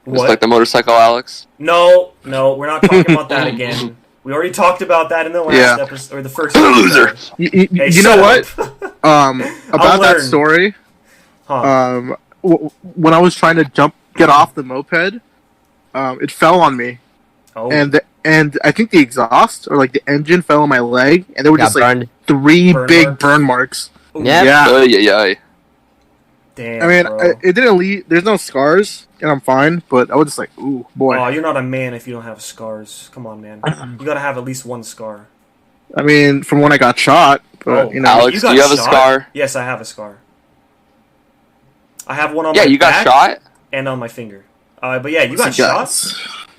It's What? like the motorcycle, Alex. No, we're not talking about that again. We already talked about that in the last Yeah. episode, or the first Loser. episode. You Hey, you know shut what? up. About that learn. story, Huh. when I was trying to get off the moped, it fell on me, Oh. and I think the exhaust or like the engine fell on my leg, and there were Got just like burned. 3 Burn big marks? burn marks. Ooh, Yeah. Yeah, Yeah. Damn. I mean, bro. it didn't leave. There's no scars, and I'm fine. But I was just like, ooh, boy. Oh, you're not a man if you don't have scars. Come on, man. You gotta have at least one scar. I mean, from when I got shot, but Oh, you know, Alex, got do you have a shot? scar? Yes, I have a scar. I have one on Yeah, my you got back shot? and on my finger. But yeah, you got listen, shot? guys,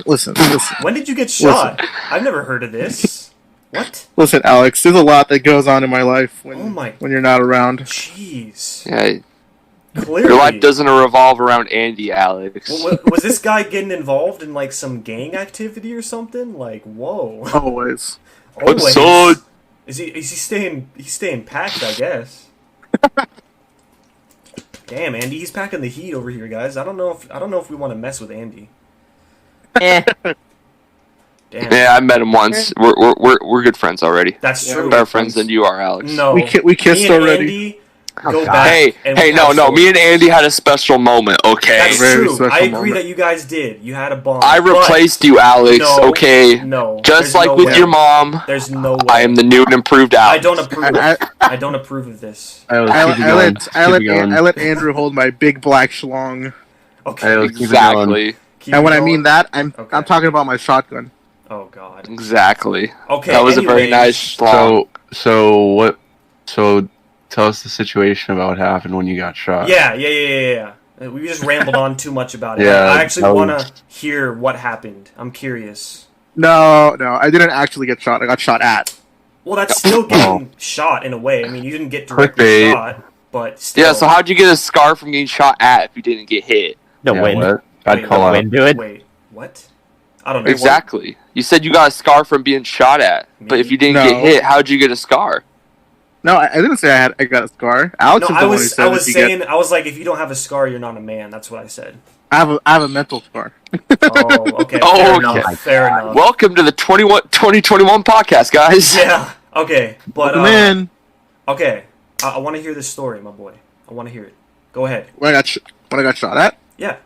Listen, When did you get shot? I've never heard of this. What? listen, Alex. There's a lot that goes on in my life when Oh my- when you're not around. Jeez. Yeah. Clearly. Your life doesn't revolve around Andy, Alex. Was this guy getting involved in like some gang activity or something? Like, whoa. Always. Always. son? Is he staying? He's staying packed, I guess. Damn, Andy, he's packing the heat over here, guys. I don't know if we want to mess with Andy. Eh. Damn. Yeah, I met him once. We're good friends already. That's Yeah, true. Better friends than you are, Alex. No, We kissed me and already. Andy Oh, go God. back. Hey, and hey, we no, have no. Me and stories. Andy had a special moment. Okay, That's Very true. special I agree moment. that you guys did. You had a bond. I but replaced you, Alex. No, okay, No, just there's like no with way. your mom, There's no way. I am the new and improved Alex. I don't approve. I, I don't approve of this. I let Andrew hold my big black schlong, Okay. Hey, let's keep it Exactly, keep and when it I going. mean that, I'm Okay. talking about my shotgun. Oh God. exactly. Okay. That was a very anyways. nice schlong. So tell us the situation about what happened when you got shot. Yeah. We just rambled on too much about it. Yeah, I actually that want was- to hear what happened. I'm curious. No, I didn't actually get shot. I got shot at. Well, that's still getting shot in a way. I mean, you didn't get directly Clickbait. shot, but still. Yeah, so how'd you get a scar from getting shot at if you didn't get hit? The Yeah, wind. what? I'd Wait, call the out. Wind do it. Wait, what? I don't know. Exactly. You said you got a scar from being shot at, but if you didn't No. get hit, how'd you get a scar? No, I didn't say I got a scar. Alex No, is the I one who was said I was if you get- saying I was like, if you don't have a scar, you're not a man. That's what I said. I have a mental scar. Oh, okay. Oh, fair okay. enough. Fair enough. Welcome to the 2021 podcast, guys. Yeah. Okay, but Welcome in. okay. I want to hear this story, my boy. I want to hear it. Go ahead. When I got shot at. Yeah,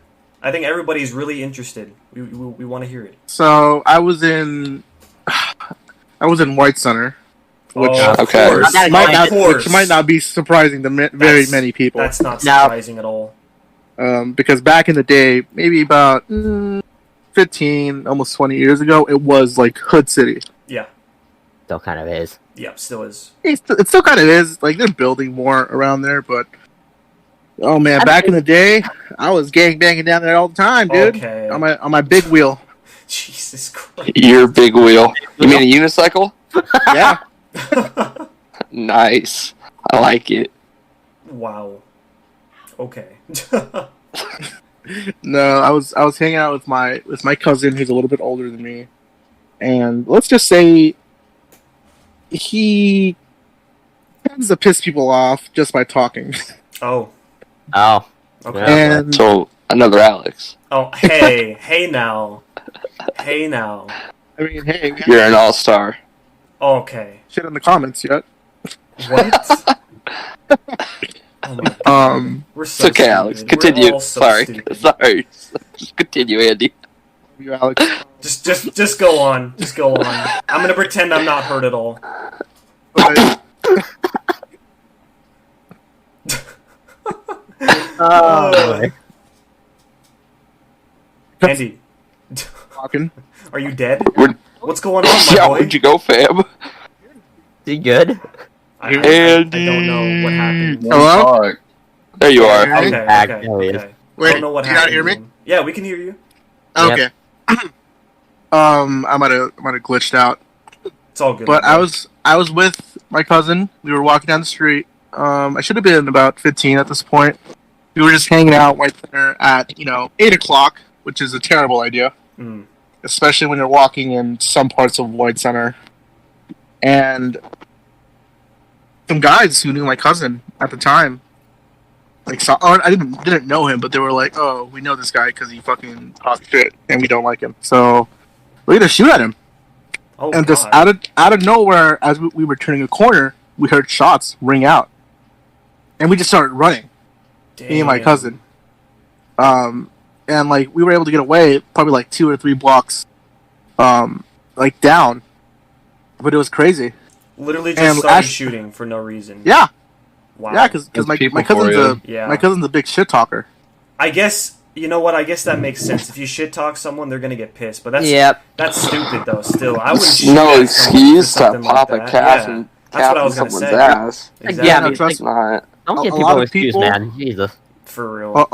I think everybody's really interested. We want to hear it. So I was in White Center, which Oh, of Okay. course. That Of course. which might not be surprising to very That's- many people. That's not No. surprising at all. Because back in the day, maybe about 15, almost 20 years ago, it was like Hood City. Yeah. Still kind of is. Yeah. Still is. It still kind of is. Like they're building more around there, but oh man, back in the day, I was gang banging down there all the time, dude. Okay. On my big wheel. Jesus Christ. Your big wheel. You mean a unicycle? Yeah. Nice. I like it. Wow. Okay. No, I was hanging out with my cousin who's a little bit older than me, and let's just say he tends to piss people off just by talking. Oh. Oh. Okay. Yeah. And So another Alex. Oh. Hey. Hey now. Hey now. I mean, hey, we You're haven't an all-star. Okay. shit in the comments yet. What? Oh my God. We're It's so okay, stupid. Alex. We're Continue. all so Sorry. stupid. Sorry. Just continue, Andy. You, Alex. Just go on. Just go on. I'm gonna pretend I'm not hurt at all. But Oh, boy. Andy, talking. are you dead? We're- What's going on, my Yeah, boy? where'd you go, fam? Is he good? I Andy. don't know what happened. Hello? There you are. Yeah. Okay, Back, okay, there he is. okay. I Wait, don't know what do you not happened. hear me? to him. Yeah, we can hear you. Okay. I might have glitched out. It's all good. But I was with my cousin. We were walking down the street. I should have been about 15 at this point. We were just hanging out White Center at 8 o'clock, which is a terrible idea, Mm. especially when you're walking in some parts of White Center. And some guys who knew my cousin at the time like saw. Or I didn't know him, but they were like, "Oh, we know this guy because he fucking talks shit, and we don't like him." So we're gonna shoot at him, Oh, and God. just out of nowhere, as we were turning a corner, we heard shots ring out, and we just started running. Me and my Damn. cousin. And like we were able to get away, probably like 2 or 3 blocks, like down. But it was crazy. Literally just And started shooting for no reason. Yeah, Wow. yeah, because That's my people cousin's for you. Yeah. my cousin's a big shit talker. I guess, you know what? I guess that makes sense. If you shit talk someone, they're gonna get pissed. But Yep. that's stupid though. Still, I wouldn't shoot No at someone for excuse to something like pop a that. calf Yeah. and That's what I cap in was gonna someone's say. ass. Exactly. Yeah, I No, mean, trust It's not. don't a get lot people of excuse, people- man. Jesus. For real.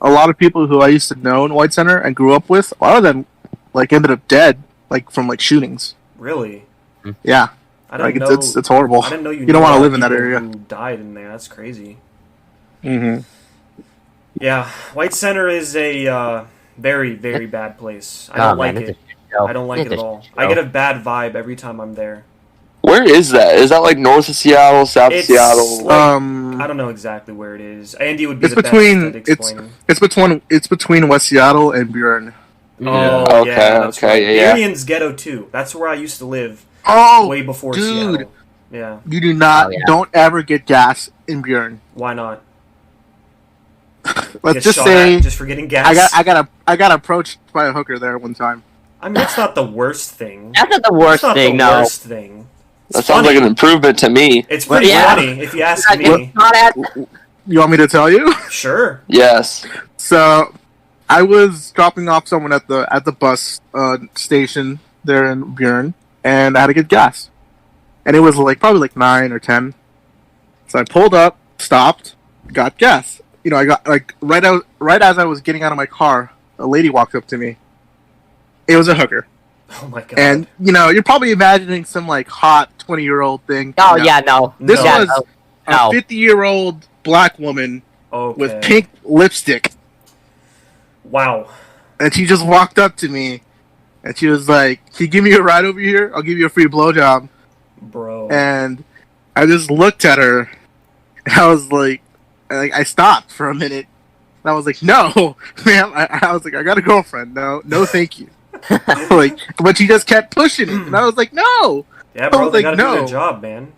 A lot of people who I used to know in White Center and grew up with, a lot of them like ended up dead, like from like shootings. Really? Yeah, I like didn't know. it's horrible. I didn't know you. don't want to live in that area. Who died in there? That's crazy. Mm-hmm. Yeah, White Center is a very, very bad place. I Oh, don't like man, it's it. a shit show. I don't like It's it at a all. shit I show. get a bad vibe every time I'm there. Where is that? Is that like north of Seattle, south of It's Seattle? like- I don't know exactly where it is. Andy would be It's the between- best at explaining. it's between West Seattle and Buren. Oh, Okay, yeah, that's okay, right. yeah. Union's ghetto too. That's where I used to live Oh, way before dude. Seattle. Yeah, you do not Oh, yeah. don't ever get gas in Buren. why not? Let's Get just shot say at just for getting gas. I got approached by a hooker there one time. I mean, that's not the worst thing. That's not the worst That's not thing, the no. worst thing. It's That sounds funny. like an improvement to me. It's pretty Yeah. funny if you ask Like, me. not at- You want me to tell you? Sure. Yes. So, I was dropping off someone at the bus station there in Buren, and I had to get gas, and it was like probably like 9 or 10. So I pulled up, stopped, got gas. You know, I got like right as I was getting out of my car, a lady walked up to me. It was a hooker, Oh my god. and you know, you're probably imagining some like hot 20-year-old thing. Oh, No. yeah, no. This Yeah, was no. a No. 50-year-old black woman okay. with pink lipstick. Wow. And she just walked up to me, and she was like, "Can you give me a ride over here? I'll give you a free blowjob." Bro. And I just looked at her, and I was like, I stopped for a minute, and I was like, "No, ma'am." I was like, "I got a girlfriend. No, thank you." Like, but she just kept pushing it, and I was like, "No." Yeah, bro, was they like, gotta do no. their job, man.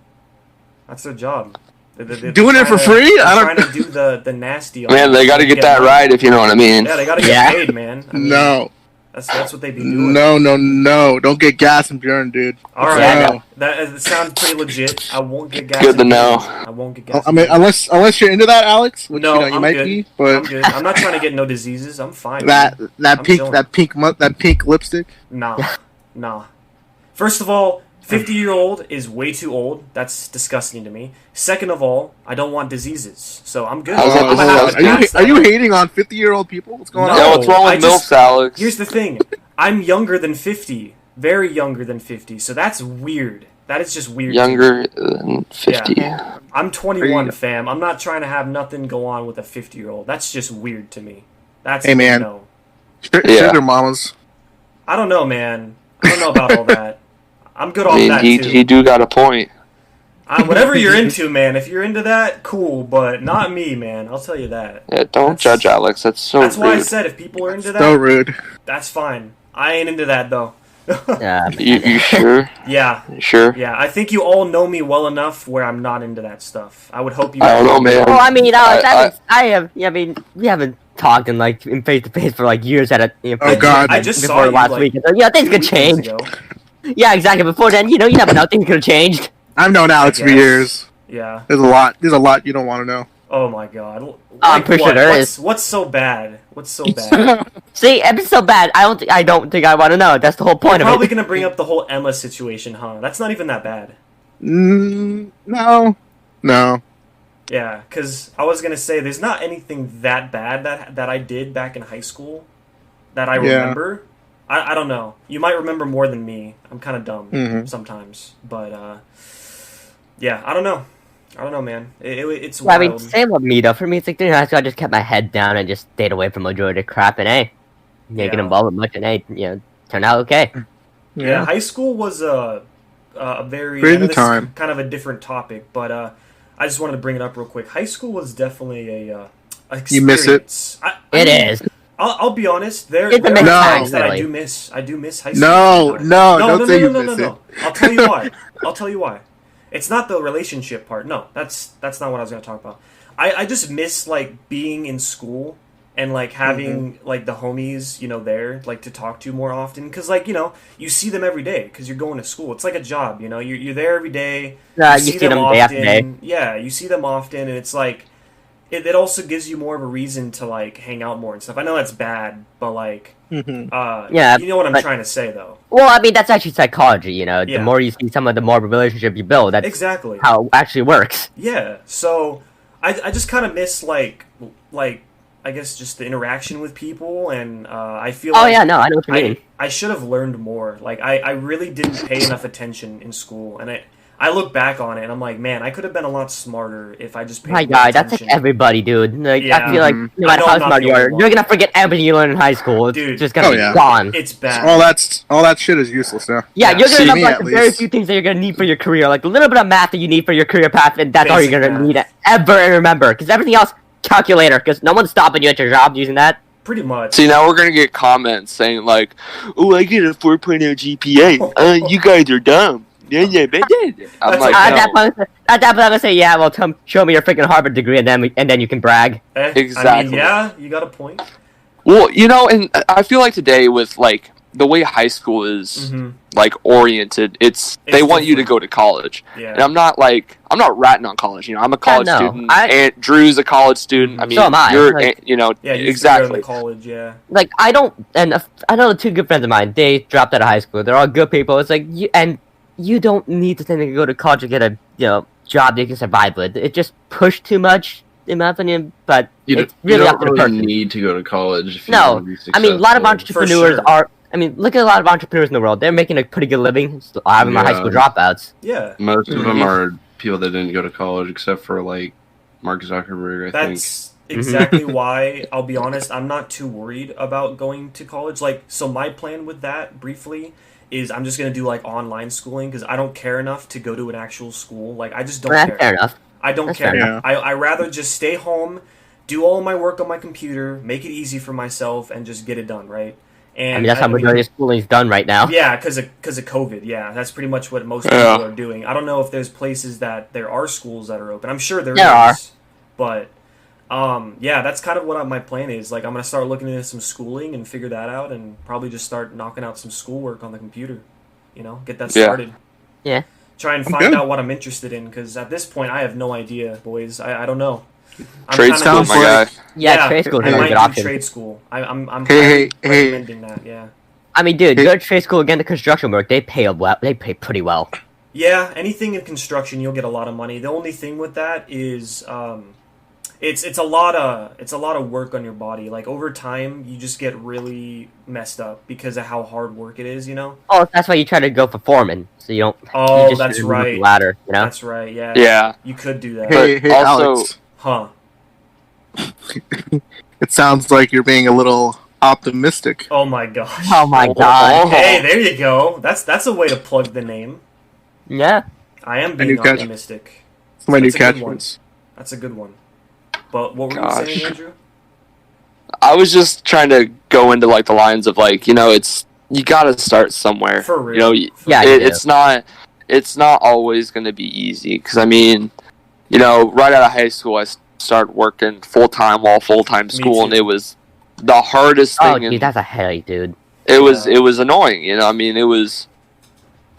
That's their job. They're Doing it for trying to- free? they're I don't- trying to do the nasty. on Man, you they got to so get you that money. right, if you know what I mean. Yeah, they gotta get Yeah. paid, man. I mean, No, that's what they be doing. no, don't get gas in Buren, dude. All right, No. that sounds pretty legit. I won't get gas. Good to in know. Buren. I won't get gas. I mean, unless you're into that, Alex, which No, you know you I'm might good. be, I'm but good. I'm not trying to get no diseases. I'm fine. that I'm pink chilling. that pink lipstick. Nah. First of all, 50-year-old is way too old. That's disgusting to me. Second of all, I don't want diseases, so I'm good. How's that I'm gonna have to pass Are you that. hating on 50-year-old people? What's going No. on? Yeah, what's wrong I with just- MILFs, Alex? Here's the thing. I'm younger than 50. Very younger than 50. So that's weird. That is just weird. to me. Younger than 50. I'm 21, Are you- fam. I'm not trying to have nothing go on with a 50-year-old. That's just weird to me. That's Hey, man. No. Yeah. Sugar mamas. I don't know, man. I don't know about all that. I'm good I off mean, that he too. do got a point. Whatever you're into, man. If you're into that, cool. But not me, man. I'll tell you that. Yeah, don't That's- judge Alex. That's so That's why I rude. said if people are into that, So rude. that's fine. I ain't into that though. Yeah. You sure? Yeah, You sure? yeah. I think you all know me well enough where I'm not into that stuff. I would hope you. I don't know, man. Well, I mean, Alex, I- I mean, we haven't talked in like in face to face for like years at a. Oh, God. I just saw before you last like, week. So, yeah, things could 2 change. weekends ago. Yeah, exactly. Before then, you know, you never know. Things could have changed. I've known Alex for guess. years. Yeah. There's a lot you don't want to know. Oh my god. I'm pretty sure what? there What's so bad? What's so bad? See, if it's so bad, I don't think I want to know. That's the whole point You're of probably it. gonna bring up the whole Emma situation, huh? That's not even that bad. No. Yeah, because I was gonna say there's not anything that bad that I did back in high school that I Yeah. remember. I don't know. You might remember more than me. I'm kind of dumb Mhm. sometimes, but yeah, I don't know. I don't know, man. It's Well, I wild. mean, same with me though. For me, it's like, I just kept my head down and just stayed away from majority of crap. And hey, didn't get Yeah. involved with much, and hey, you know, turned out okay. Yeah, high school was a very Crazy I know this is time. kind of a different topic, but I just wanted to bring it up real quick. High school was definitely a experience. You miss it? It is. I'll be honest. There It's a are mixed times bag, that I really. do miss. I do miss high school. No, sometimes. don't say you miss it. I'll tell you why. I'll tell you why. It's not the relationship part. No, that's not what I was going to talk about. I just miss like being in school and like having like the homies, you know, there like to talk to more often because like, you know, you see them every day because you're going to school. It's like a job, you know. You're there every day. You see them day after day. Yeah, you see them often, and it's like it also gives you more of a reason to like hang out more and stuff. I know that's bad, but like Yeah, you know what I'm but- trying to say though. Well, I mean, that's actually psychology, you know. Yeah. The more you see someone, the more of a relationship you build. That's Exactly. how it actually works. Yeah. So I just kind of miss like I guess just the interaction with people, and I feel Oh, like yeah, no, I know what you mean. I should have learned more. Like I really didn't pay enough attention in school, and I look back on it and I'm like, man, I could have been a lot smarter if I just paid My more God, that's attention. like everybody, dude. Like, Yeah. I feel like no I matter know how I'm not smart the you are, only one. you're gonna forget everything you learned in high school. It's Dude. just gonna Oh, be yeah. gone. It's bad. All that shit is useless now. Yeah, Yeah. you're See gonna me, know like at the very least. few things that you're gonna need for your career, like a little bit of math that you need for your career path, and that's all Basic you're gonna math. need to ever remember. Because everything else, calculator. Because no one's stopping you at your job using that. Pretty much. See, now we're gonna get comments saying like, "Oh, I get a 4.0 GPA. You guys are dumb." Yeah, but I'm That's like, okay. At that no. point, I'm gonna say, yeah, well, show me your freaking Harvard degree, and then you can brag. I Exactly. mean, yeah, you got a point. Well, you know, and I feel like today with like the way high school is Mhm. like oriented, it's they want you to different. go to college. Yeah. And I'm not ratting on college. You know, I'm a college no, student. I- and Drew's a college student. I mean, So am I. you're, Like- you know, Yeah, you figure out in exactly. the college, yeah. Like, I don't, and I know two good friends of mine. They dropped out of high school. They're all good people. It's like you don't need to think to go to college to get a job that you can survive with. It just pushed too much, in my opinion. But You it's don't, really you up don't to the really person. need to go to college if you No, want to be I mean, a lot of successful. entrepreneurs sure. are. I mean, look at a lot of entrepreneurs in the world. They're making a pretty good living. A lot of them are high Yeah. school dropouts. Yeah. Most of Mhm. them are people that didn't go to college, except for like Mark Zuckerberg. I think. That's exactly why, I'll be honest, I'm not too worried about going to college. Like, so my plan with that, briefly, is I'm just going to do, like, online schooling, because I don't care enough to go to an actual school. Like, I just don't That's care. fair enough. I don't That's care. fair enough. I rather just stay home, do all my work on my computer, make it easy for myself, and just get it done, right? And I mean, that's how majority of schooling is done right now. Yeah, because of COVID. Yeah, that's pretty much what most Yeah. people are doing. I don't know if there's places that there are schools that are open. I'm sure there There are. is, but yeah, that's kind of what my plan is. Like, I'm gonna start looking into some schooling and figure that out, and probably just start knocking out some schoolwork on the computer. You know, get that Yeah. started. Yeah. Try and I'm find good. out what I'm interested in, because at this point, I have no idea, boys. I don't know. I'm Trade kinda school, just- my guy. Yeah, trade school is I a really might good do option. trade school. I'm Hey, hey. recommending that. Yeah. I mean, dude, Hey. go to trade school again. The construction work, they pay well. They pay pretty well. Yeah, anything in construction, you'll get a lot of money. The only thing with that is, it's a lot of work on your body. Like, over time, you just get really messed up because of how hard work it is. You know. Oh, that's why you try to go for foreman, so you don't. Oh, you just that's move up the right. ladder, you know. That's right. Yeah. Yeah. You could do that. Hey, But hey, also- Alex. Huh. It sounds like you're being a little optimistic. Oh my gosh. Oh my god. Hey, there you go. That's a way to plug the name. Yeah. I am A being new catch- optimistic. It's my new That's a good one. catchphrase. That's a good one. But what were Gosh. you saying, Andrew? I was just trying to go into like the lines of like, you know, it's you got to start somewhere. For real. You know, For Yeah, real. you do. it's not always going to be easy because I mean, you know, right out of high school I started working full time while full time school, and too. it was the hardest Oh, thing. dude, and that's a headache, dude. it was Yeah. it was annoying. You know, I mean, it was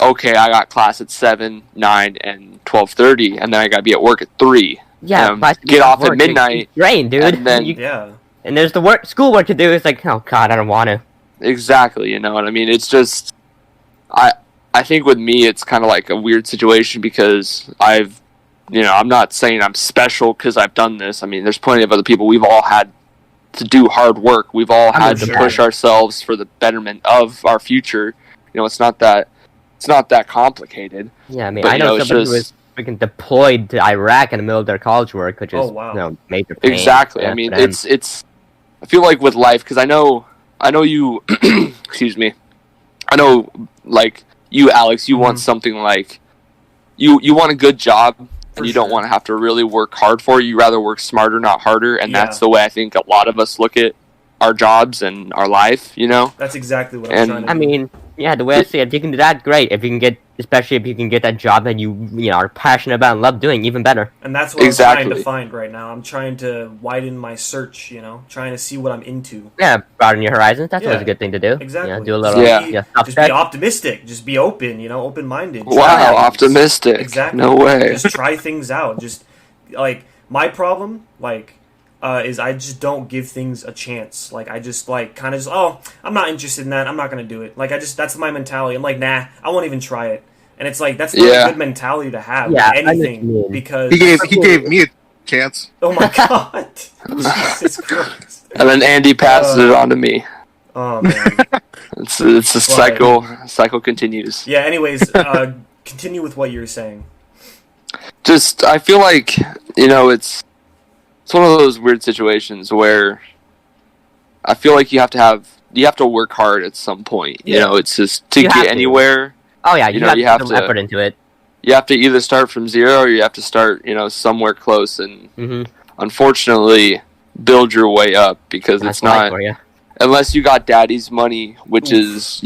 okay. I got class at 7, 9, and 12:30, and then I got to be at work at 3. Yeah, get but you off have at work, you're midnight, drained, dude. and then- Yeah. And there's the schoolwork to do. It's like, oh god, I don't want to. Exactly, you know what I mean? It's just I think with me it's kind of like a weird situation because I've I'm not saying I'm special because I've done this. I mean, there's plenty of other people. We've all had to do hard work. We've all I mean, had to sure. push ourselves for the betterment of our future. You know, it's not that complicated. Yeah, I mean, But, I you know know, it's somebody who was just- freaking deployed to Iraq in the middle of their college work, which is Oh, wow. major pain. Exactly. Yeah, I mean, for them. it's I feel like with life because I know you excuse me. I know like you Alex, you want something like you want a good job For you don't sure. want to have to really work hard for it. You rather work smarter, not harder, and Yeah. that's the way I think a lot of us look at our jobs and our life. You know, That's exactly what I'm And- trying to I do. mean, yeah, the way I see it, if you can do that, great. If you can get, especially if you can get that job that you know are passionate about and love doing, even better. And that's what I'm trying Exactly. to find right now. I'm trying to widen my search, trying to see what I'm into. Yeah, broaden your horizons. That's Yeah, always a good thing to do. Exactly. You know, do a little, Yeah. Just, yeah, be, self just be check. optimistic. Just be open, open-minded. Try wow, things. optimistic. Exactly. No way. Just try things out. Just like my problem, is I just don't give things a chance. Like I just kind of I'm not interested in that. I'm not gonna do it. Like that's my mentality. I'm like, nah, I won't even try it. And it's like that's not Yeah. a good mentality to have Yeah, with I know what you anything mean. because He gave me a chance. oh my god, Jesus Christ. And then Andy passes it on to me. Oh man. It's a cycle. Cycle continues. Yeah. Anyways, continue with what you were saying. Just I feel like it's one of those weird situations where I feel like you have to work hard at some point. Yeah. It's just to You have get to. anywhere. Oh yeah, you, know, have you to have put some to- effort into it. You have to either start from zero or you have to start somewhere close and Mm-hmm. unfortunately build your way up because That's it's life not for you. unless you got daddy's money, which is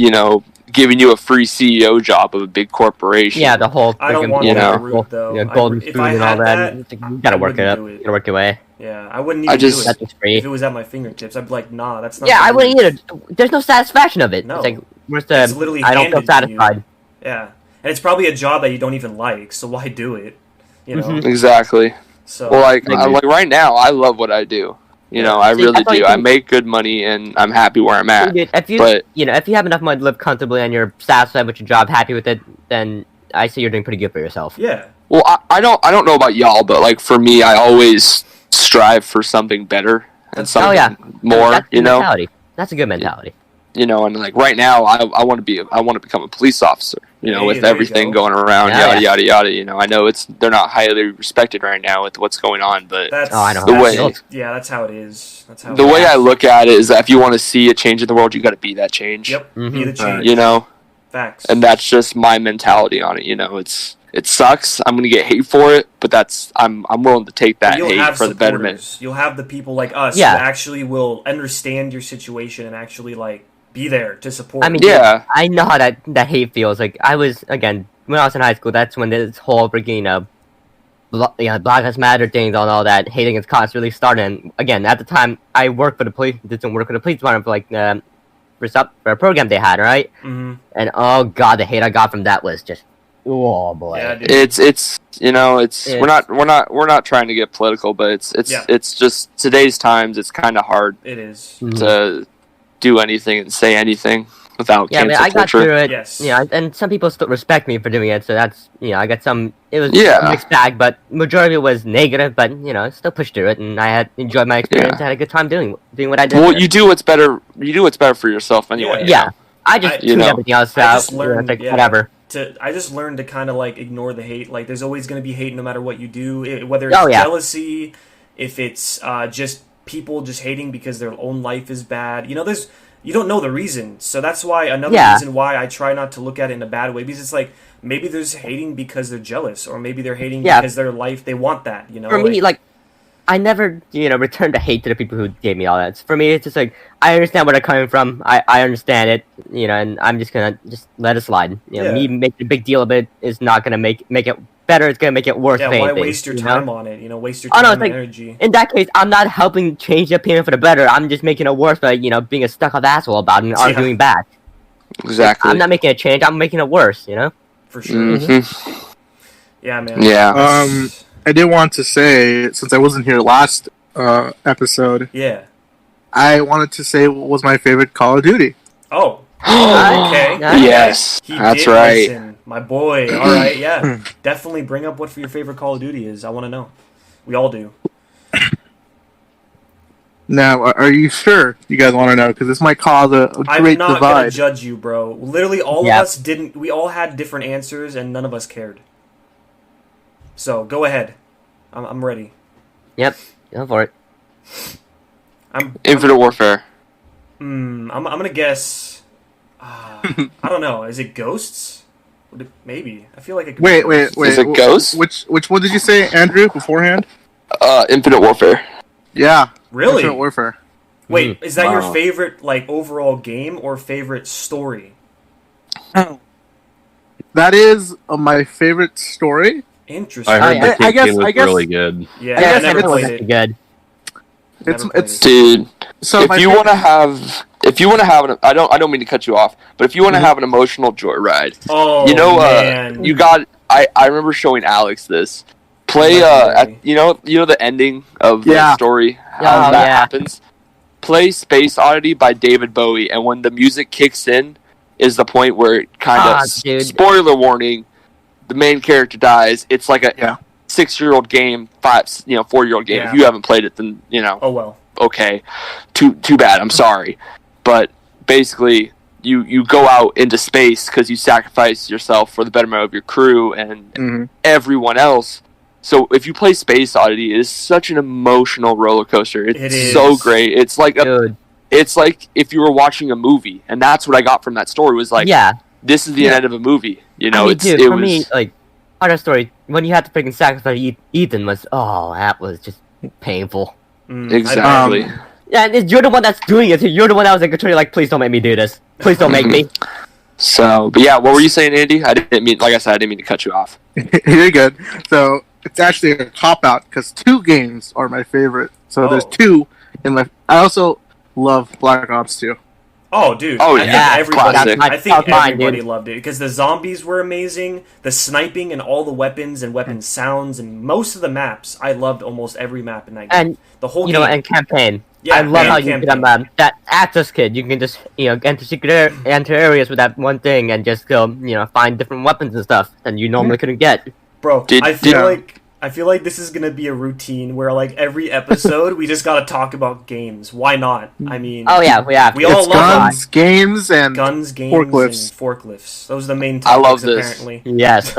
giving you a free CEO job of a big corporation. Yeah, the whole I don't freaking want you that know, route though. golden if spoon I and all had that. It's like, you gotta I work it wouldn't up. do it. You gotta work your way. Yeah, I wouldn't I even just- do That's it just free. if it was at my fingertips. I'd be like, nah, that's not. Yeah, the I wouldn't route. either. There's no satisfaction of it. No. It's like, where's the? It's literally I don't feel handed to you. satisfied. Yeah, and it's probably a job that you don't even like, so why do it? Mhm. Exactly. So Well, like Agree. right now, I love what I do. I See, really that's all do. you I can- make good money and I'm happy where I'm at. Dude, if you But if you have enough money to live comfortably and you're satisfied with your job, happy with it, then I say you're doing pretty good for yourself. yeah, well, I don't know about y'all, but like for me, I always strive for something better and That's- something Oh, yeah. more. That's a good mentality. That's a good mentality. And like right now, I want to become a police officer. Hey, With there you everything go. going around, Yeah, yada yada yada. I know they're not highly respected right now with what's going on, but that's Oh, I know. The how way- that feels. yeah, that's how it is. That's how the it way is. I look at it is that if you want to see a change in the world, you got to be that change. Yep, be Mhm. the change. Facts. And that's just my mentality on it. It sucks. I'm gonna get hate for it, but I'm willing to take that You'll hate have for the betterment. supporters. You'll have the people like us Yeah. who actually will understand your situation and actually be there to support. I mean, you. Yeah, I know how that hate feels. Like I was again when I was in high school. That's when this whole freaking Black Lives Matter things and all that hate against cops really started. And again, at the time, I worked for the police. Did some work for the police department for a program they had, right? Mhm. And oh god, the hate I got from that was just oh boy. Yeah, dude. it's we're not trying to get political, but Yeah. it's just today's times. It's kind of hard It is. Mhm. to do anything and say anything without Yeah, I mean, cancel I got culture. through it. Yes. Yeah, and some people still respect me for doing it, so that's I got some. It was Yeah. a mixed bag, but majority of it was negative. But I still pushed through it, and I had enjoyed my experience. Yeah. Had a good time doing what I did. Well, you do what's better. You do what's better for yourself anyway. yeah, I just I- tune everything else I out. just learned, it's like, yeah. whatever. I just learned to kind of ignore the hate. Like, there's always going to be hate no matter what you do, whether it's Oh, yeah. jealousy, if it's just people just hating because their own life is bad. You don't know the reason, so that's why another Yeah. reason why I try not to look at it in a bad way, because it's like maybe there's hating because they're jealous, or maybe they're hating Yeah. because their life they want that. For me, I never returned the hate to the people who gave me all that. For me, it's just like I understand where they're coming from. I understand it, and I'm just gonna just let it slide. Yeah. Me making a big deal of it is not gonna make it better. It's gonna make it worse. yeah, if why anything, waste your you time know? on it? Waste your Oh, time no, and it's like- energy. In that case, I'm not helping change the opinion for the better. I'm just making it worse by being a stuck-up asshole about it and Yeah. arguing back. Exactly. I'm not making a change. I'm making it worse. For sure. Mhm. Yeah, man. Yeah. I did want to say, since I wasn't here last episode, Yeah. I wanted to say what was my favorite Call of Duty. Oh. Nice. Okay. Nice. Yes, He that's did right. listen, my boy. All right, yeah. Definitely bring up what your favorite Call of Duty is. I want to know. We all do. Now, are you sure you guys want to know? Because this might cause a I'm great not gonna divide. judge you, bro. Literally, all Yeah. of us didn't. We all had different answers, and none of us cared. So go ahead. I'm ready. Yep. Go for it. Infinite Warfare. I'm gonna guess. I don't know. Is it Ghosts? Maybe. I feel like it could Wait, be wait, wait. Is it Ghost? Which one did you say, Andrew, beforehand? Infinite Warfare. Yeah. Really? Infinite Warfare. Wait, is that your Wow. favorite like overall game or favorite story? That is my favorite story. Interesting. I heard yeah. the I guess- campaign was I guess- really good. Yeah, I I, guess never it's- played Pretty it. good. It's Never played it's Dude, so if my you favorite- want to have an, I don't mean to cut you off, but if you want to have an emotional joyride, Oh, you know, man. you got. I remember showing Alex this. Play Legendary. you know the ending of Yeah. the story, how Oh, that yeah. happens. Play Space Oddity by David Bowie, and when the music kicks in, is the point where it kind Ah, of dude. spoiler warning, the main character dies. It's like a Yeah. 6-year-old game, 4-year-old game. Yeah. If you haven't played it, then Oh well. okay, too bad. I'm sorry, but basically, you go out into space because you sacrifice yourself for the betterment of your crew and Mhm. everyone else. So if you play Space Oddity, it is such an emotional roller coaster. It's It is. so great. It's like Dude. it's like if you were watching a movie, and that's what I got from that story. Was like, yeah. this is the Yeah. end of a movie. You know, I mean, it's dude, it for was me, like, other story, when you had to freaking sacrifice Ethan was, that was just painful. exactly. Yeah, and you're the one that's doing it, so you're the one that was like, please don't make me do this. Please don't make me. So, but yeah, what were you saying, Andy? I didn't mean, like I said, I didn't mean to cut you off. You're good. So it's actually a cop out because 2 games are my favorite. So there's Oh. 2 in my. I also love Black Ops 2. Oh, dude. Oh, I yeah, think everybody, classic. I think Top mine, everybody dude. loved it because the zombies were amazing, the sniping and all the weapons and weapon sounds and most of the maps. I loved almost every map in that game. And, the whole you game. know, and campaign. Yeah, I love and how you campaign. can, that access kid, you can just, enter areas with that one thing and just go, find different weapons and stuff that you normally couldn't get. Bro, Did- I feel yeah. like this is gonna be a routine where like every episode we just gotta talk about games. Why not? I mean, Oh, yeah, we have. We all It's love guns, games, and guns, games, Forklifts. and forklifts. Those are the main I topics. love this. Apparently. Yes.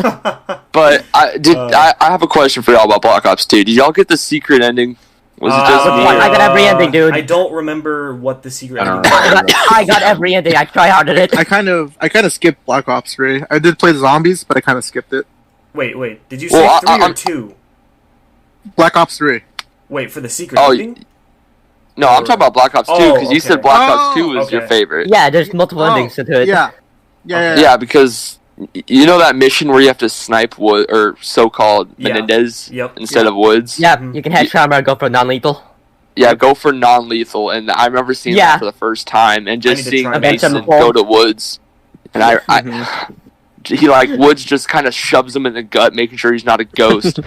But I have a question for y'all about Black Ops 2. Did y'all get the secret ending? Was it just Uh, me? I got every ending, dude. I don't remember what the secret I don't ending was. remember. I got every ending. I tryharded it. I kind of skipped Black Ops 3. I did play the zombies, but I kind of skipped it. Wait. Did you say Well, 3 or I'm- 2? Black Ops 3. Wait, for the secret Oh, ending? No, I'm talking about Black Ops 2 Oh, because you said okay. Black Ops 2 Oh, was your okay. favorite. Yeah, there's multiple endings to it. Yeah. Yeah, Okay. yeah. Yeah, because you know that mission where you have to snipe Wood or so-called Yeah. Menendez Yep. instead of Woods. Yeah, Mhm. you can headshot and go for non-lethal. Yeah, go for non-lethal, and I remember seeing Yeah. that for the first time and I need just to seeing try that. Mason Eventually. go to Woods, and I Mhm. he like Woods just kind of shoves him in the gut, making sure he's not a ghost,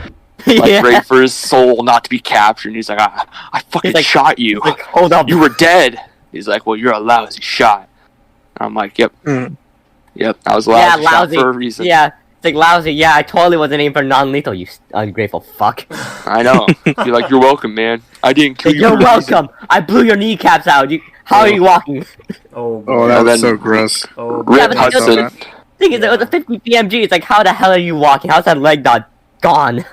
like Yeah. ready for his soul not to be captured. And he's like, I fucking He's like- shot you. Like, hold up. You were dead. He's like, well, you're a lousy shot. And I'm like, yep, Mm. yep, I was a Yeah, lousy shot lousy. for a reason. Yeah, it's like lousy. Yeah, I totally wasn't aiming for non-lethal. You ungrateful fuck. I know. You're like, you're welcome, man. I didn't kill Like, you. you're for a reason." welcome. I blew your kneecaps out. How are you walking? Oh, Oh, boy. that And was then- so gross. Oh, Rip Yeah, but Hudson. Thing is, it was a 50 PMG. It's like, how the hell are you walking? How's that leg not gone?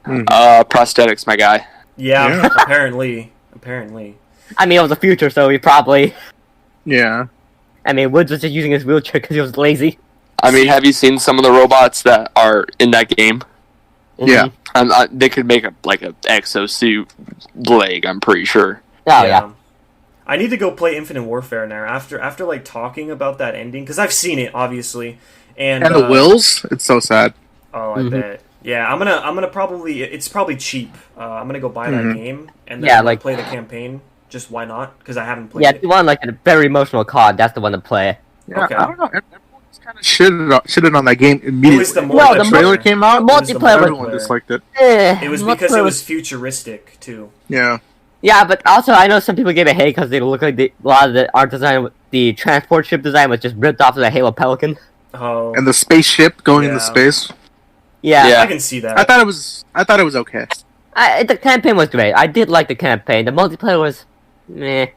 Prosthetics, my guy. yeah, Yeah. apparently. I mean, it was the future, so he probably. Yeah. I mean, Woods was just using his wheelchair because he was lazy. I mean, have you seen some of the robots that are in that game? Yeah. They could make a exosuit leg. I'm pretty sure. Oh yeah. I need to go play Infinite Warfare now after like talking about that ending because I've seen it obviously, and And the wills, it's so sad. Oh, I Mhm. bet. Yeah, I'm gonna probably. It's probably cheap. I'm gonna go buy that Mhm. game and then Yeah, like- play the campaign. Just why not? Because I haven't played Yeah, if it. you want like a very emotional COD, that's the one to play. Yeah, Okay. I don't know. Everyone's kind of shitted on that game It immediately. was the No, multiplayer. the the trailer came out, the It was the multiplayer was- everyone disliked it. It was because it multiplayer was futuristic too. Yeah. Yeah, but also I know some people gave it hate because they look like a lot of the art design, the transport ship design was just ripped off of the Halo Pelican. Oh, And the spaceship going Yeah. into space. Yeah, Yeah. I can see that. I thought it was okay. The campaign was great. I did like the campaign. The multiplayer was, meh.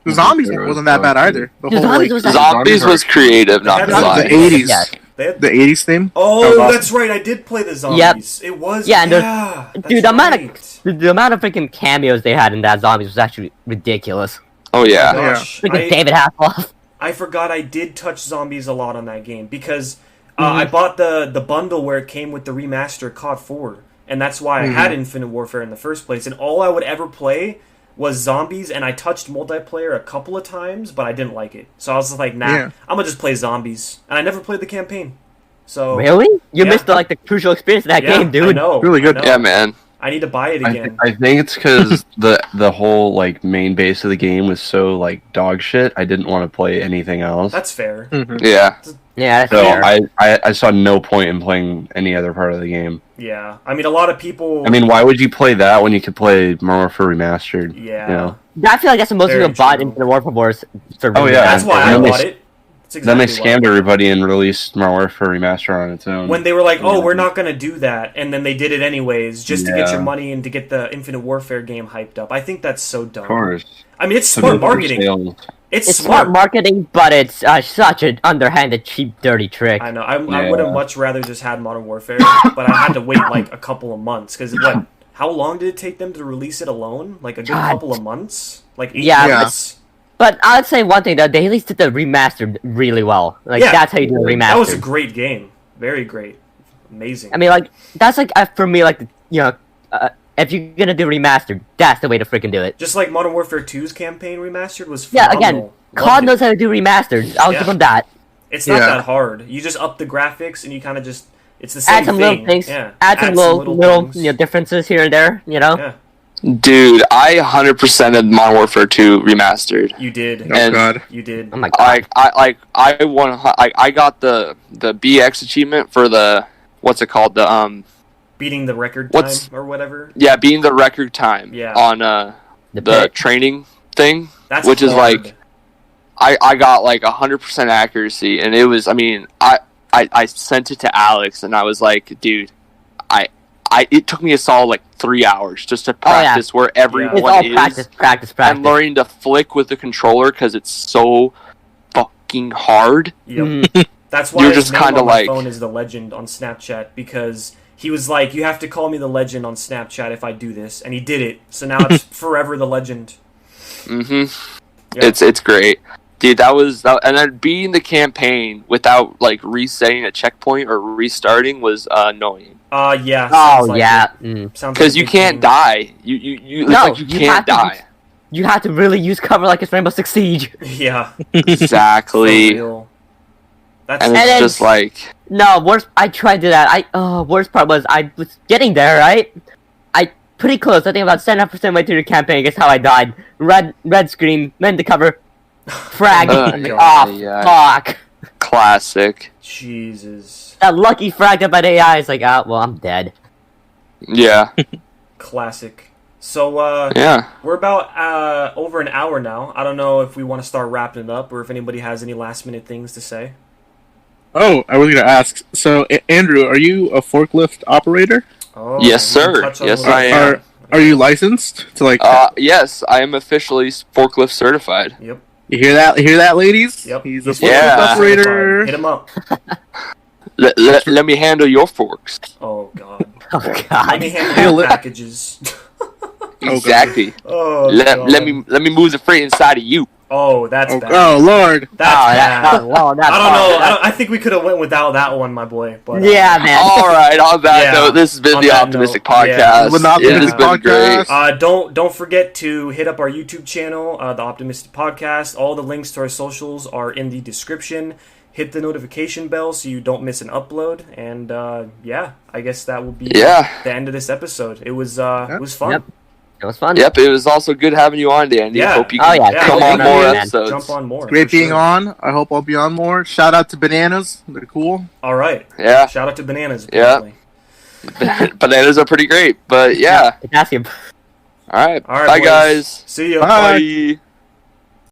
The zombies wasn't that bad either. The The whole zombies like, was Zombies was creative, not They gonna had lie. the 80s. Yeah. They had- the 80s theme. oh, That was awesome. that's right. I did play the zombies. It was Yeah, and there's- that's Dude, the amount right. of the amount of freaking cameos they had in that zombies was actually ridiculous. Oh yeah. Gosh, Freaking I- David Hasselhoff. I forgot I did touch zombies a lot on that game because I bought the bundle where it came with the remaster COD 4, and that's why I had Infinite Warfare in the first place. And all I would ever play was zombies, and I touched multiplayer a couple of times, but I didn't like it. So I was just like, nah, Yeah. I'm gonna just play zombies. And I never played the campaign. So Really? You Yeah. missed the crucial experience of that yeah, game, dude. I know. Really good. I know. Yeah, man. I need to buy it again. I think it's because the whole like main base of the game was so like dog shit. I didn't want to play anything else. That's fair. Yeah. Yeah, that's So fair. I saw no point in playing any other part of the game. Yeah. I mean, a lot of people. I mean, why would you play that when you could play Modern Warfare Remastered? yeah. You know? I feel like that's the most Very people bought true. into the Warfare Wars server. Oh, yeah. That's why I And then bought they- it. That's Then they exactly why. scammed everybody and released Modern Warfare Remastered on its own. When they were like, "Oh, Yeah. we're not gonna do that," and then they did it anyways, just to get Yeah. your money and to get the Infinite Warfare game hyped up. I think that's so dumb. Of course. I mean, it's So smart good for marketing. sales. It's It's smart marketing, but it's such an underhanded, cheap, dirty trick. I know. I Yeah. would have much rather just had Modern Warfare, but I had to wait like a couple of months because what? How long did it take them to release it alone? Like a good God. couple of months? Like 8 Yeah, months? But I'd say one thing though, they at least did the remastered really well. Like Yeah. that's how you do a remastered. That was a great game. Very great. Amazing. I mean, like that's like for me, like if you're gonna do remastered, that's the way to freaking do it. Just like Modern Warfare 2's campaign remastered was Yeah, phenomenal. again, Loved COD it. knows how to do remastered. I'll Yeah. give them that. It's not Yeah. that hard. You just up the graphics and you kind of just it's the same Add some thing. little things. Yeah. Add some little things. differences here and there. You know. Yeah, Dude, I 100%ed Modern Warfare 2 remastered. you did. Oh And- god. You did. Oh my god. I got the BX achievement for the what's it called, the Beating the record What's- time or whatever. yeah, being the record time Yeah. on the the pit. training thing, That's which is hard. like I got like 100% accuracy, and it was, I mean, I sent it to Alex, and I was like, dude, it took me a solid like 3 hours just to Oh, yeah. practice where It's everyone all is, practice. and learning to flick with the controller because it's so fucking hard. Yep. Mhm. That's why You're his just name kinda on my like- phone is the legend on Snapchat because he was like, "You have to call me the legend on Snapchat if I do this," and he did it. So now it's forever the legend. Mm-hmm. Yeah. It's great, dude. And then beating the campaign without like resetting a checkpoint or restarting was annoying Yeah. Oh sounds like yeah. it. Mm. Sounds because like a you big can't thing. die. You No, like you you can't have to die. You have to really use cover like it's Rainbow Six Siege. Yeah. For Exactly, real. That's and And it's then- just like No, worst. I tried to do that. Worst part was I was getting there, right? I pretty close. I think about 7% way through the campaign. Guess how I died? Red screen. Meant to cover. Frag. God, Oh yeah. fuck! classic. Jesus. That lucky frag up by the AI is like, well, I'm dead. Yeah, Classic. So yeah. we're about over an hour now. I don't know if we want to start wrapping it up or if anybody has any last minute things to say. Oh, I was gonna ask. So, Andrew, are you a forklift operator? Oh, Yes, we can sir. touch on Yes, those. I am. Are you licensed to like? Yes, I am officially forklift certified. Yep. You hear that? Hear that, ladies? Yep. He's a He's forklift Yeah. operator. Hit him up. Let me handle your forks. Oh god. Oh Let me god. handle your packages. God. Exactly. Oh. let God. me move the freight inside of you. Oh, that's bad. Oh Lord. That's bad. that's I don't know. I think we could have went without that one, my boy. But Yeah, man. All right. On that Yeah. note, this has been On the that Optimistic note, yeah. Podcast. With the Optimistic it has been great. Podcast. Don't forget to hit up our YouTube channel, the Optimistic Podcast. All the links to our socials are in the description. Hit the notification bell so you don't miss an upload. And yeah, I guess that will be Yeah. the end of this episode. It was fun. Yep. It was fun. Yep. It was also good having you on, Dandy. Yeah. Hope you Oh, can yeah. come Yeah, on yeah, more man. episodes. Jump on more. Great for being sure. on. I hope I'll be on more. Shout out to Bananas. They're cool. All right. Yeah. Shout out to Bananas. Yeah. apparently. Bananas are pretty great, but yeah. Potassium. All right. All right, Bye, boys. guys. See ya. Bye. Bye.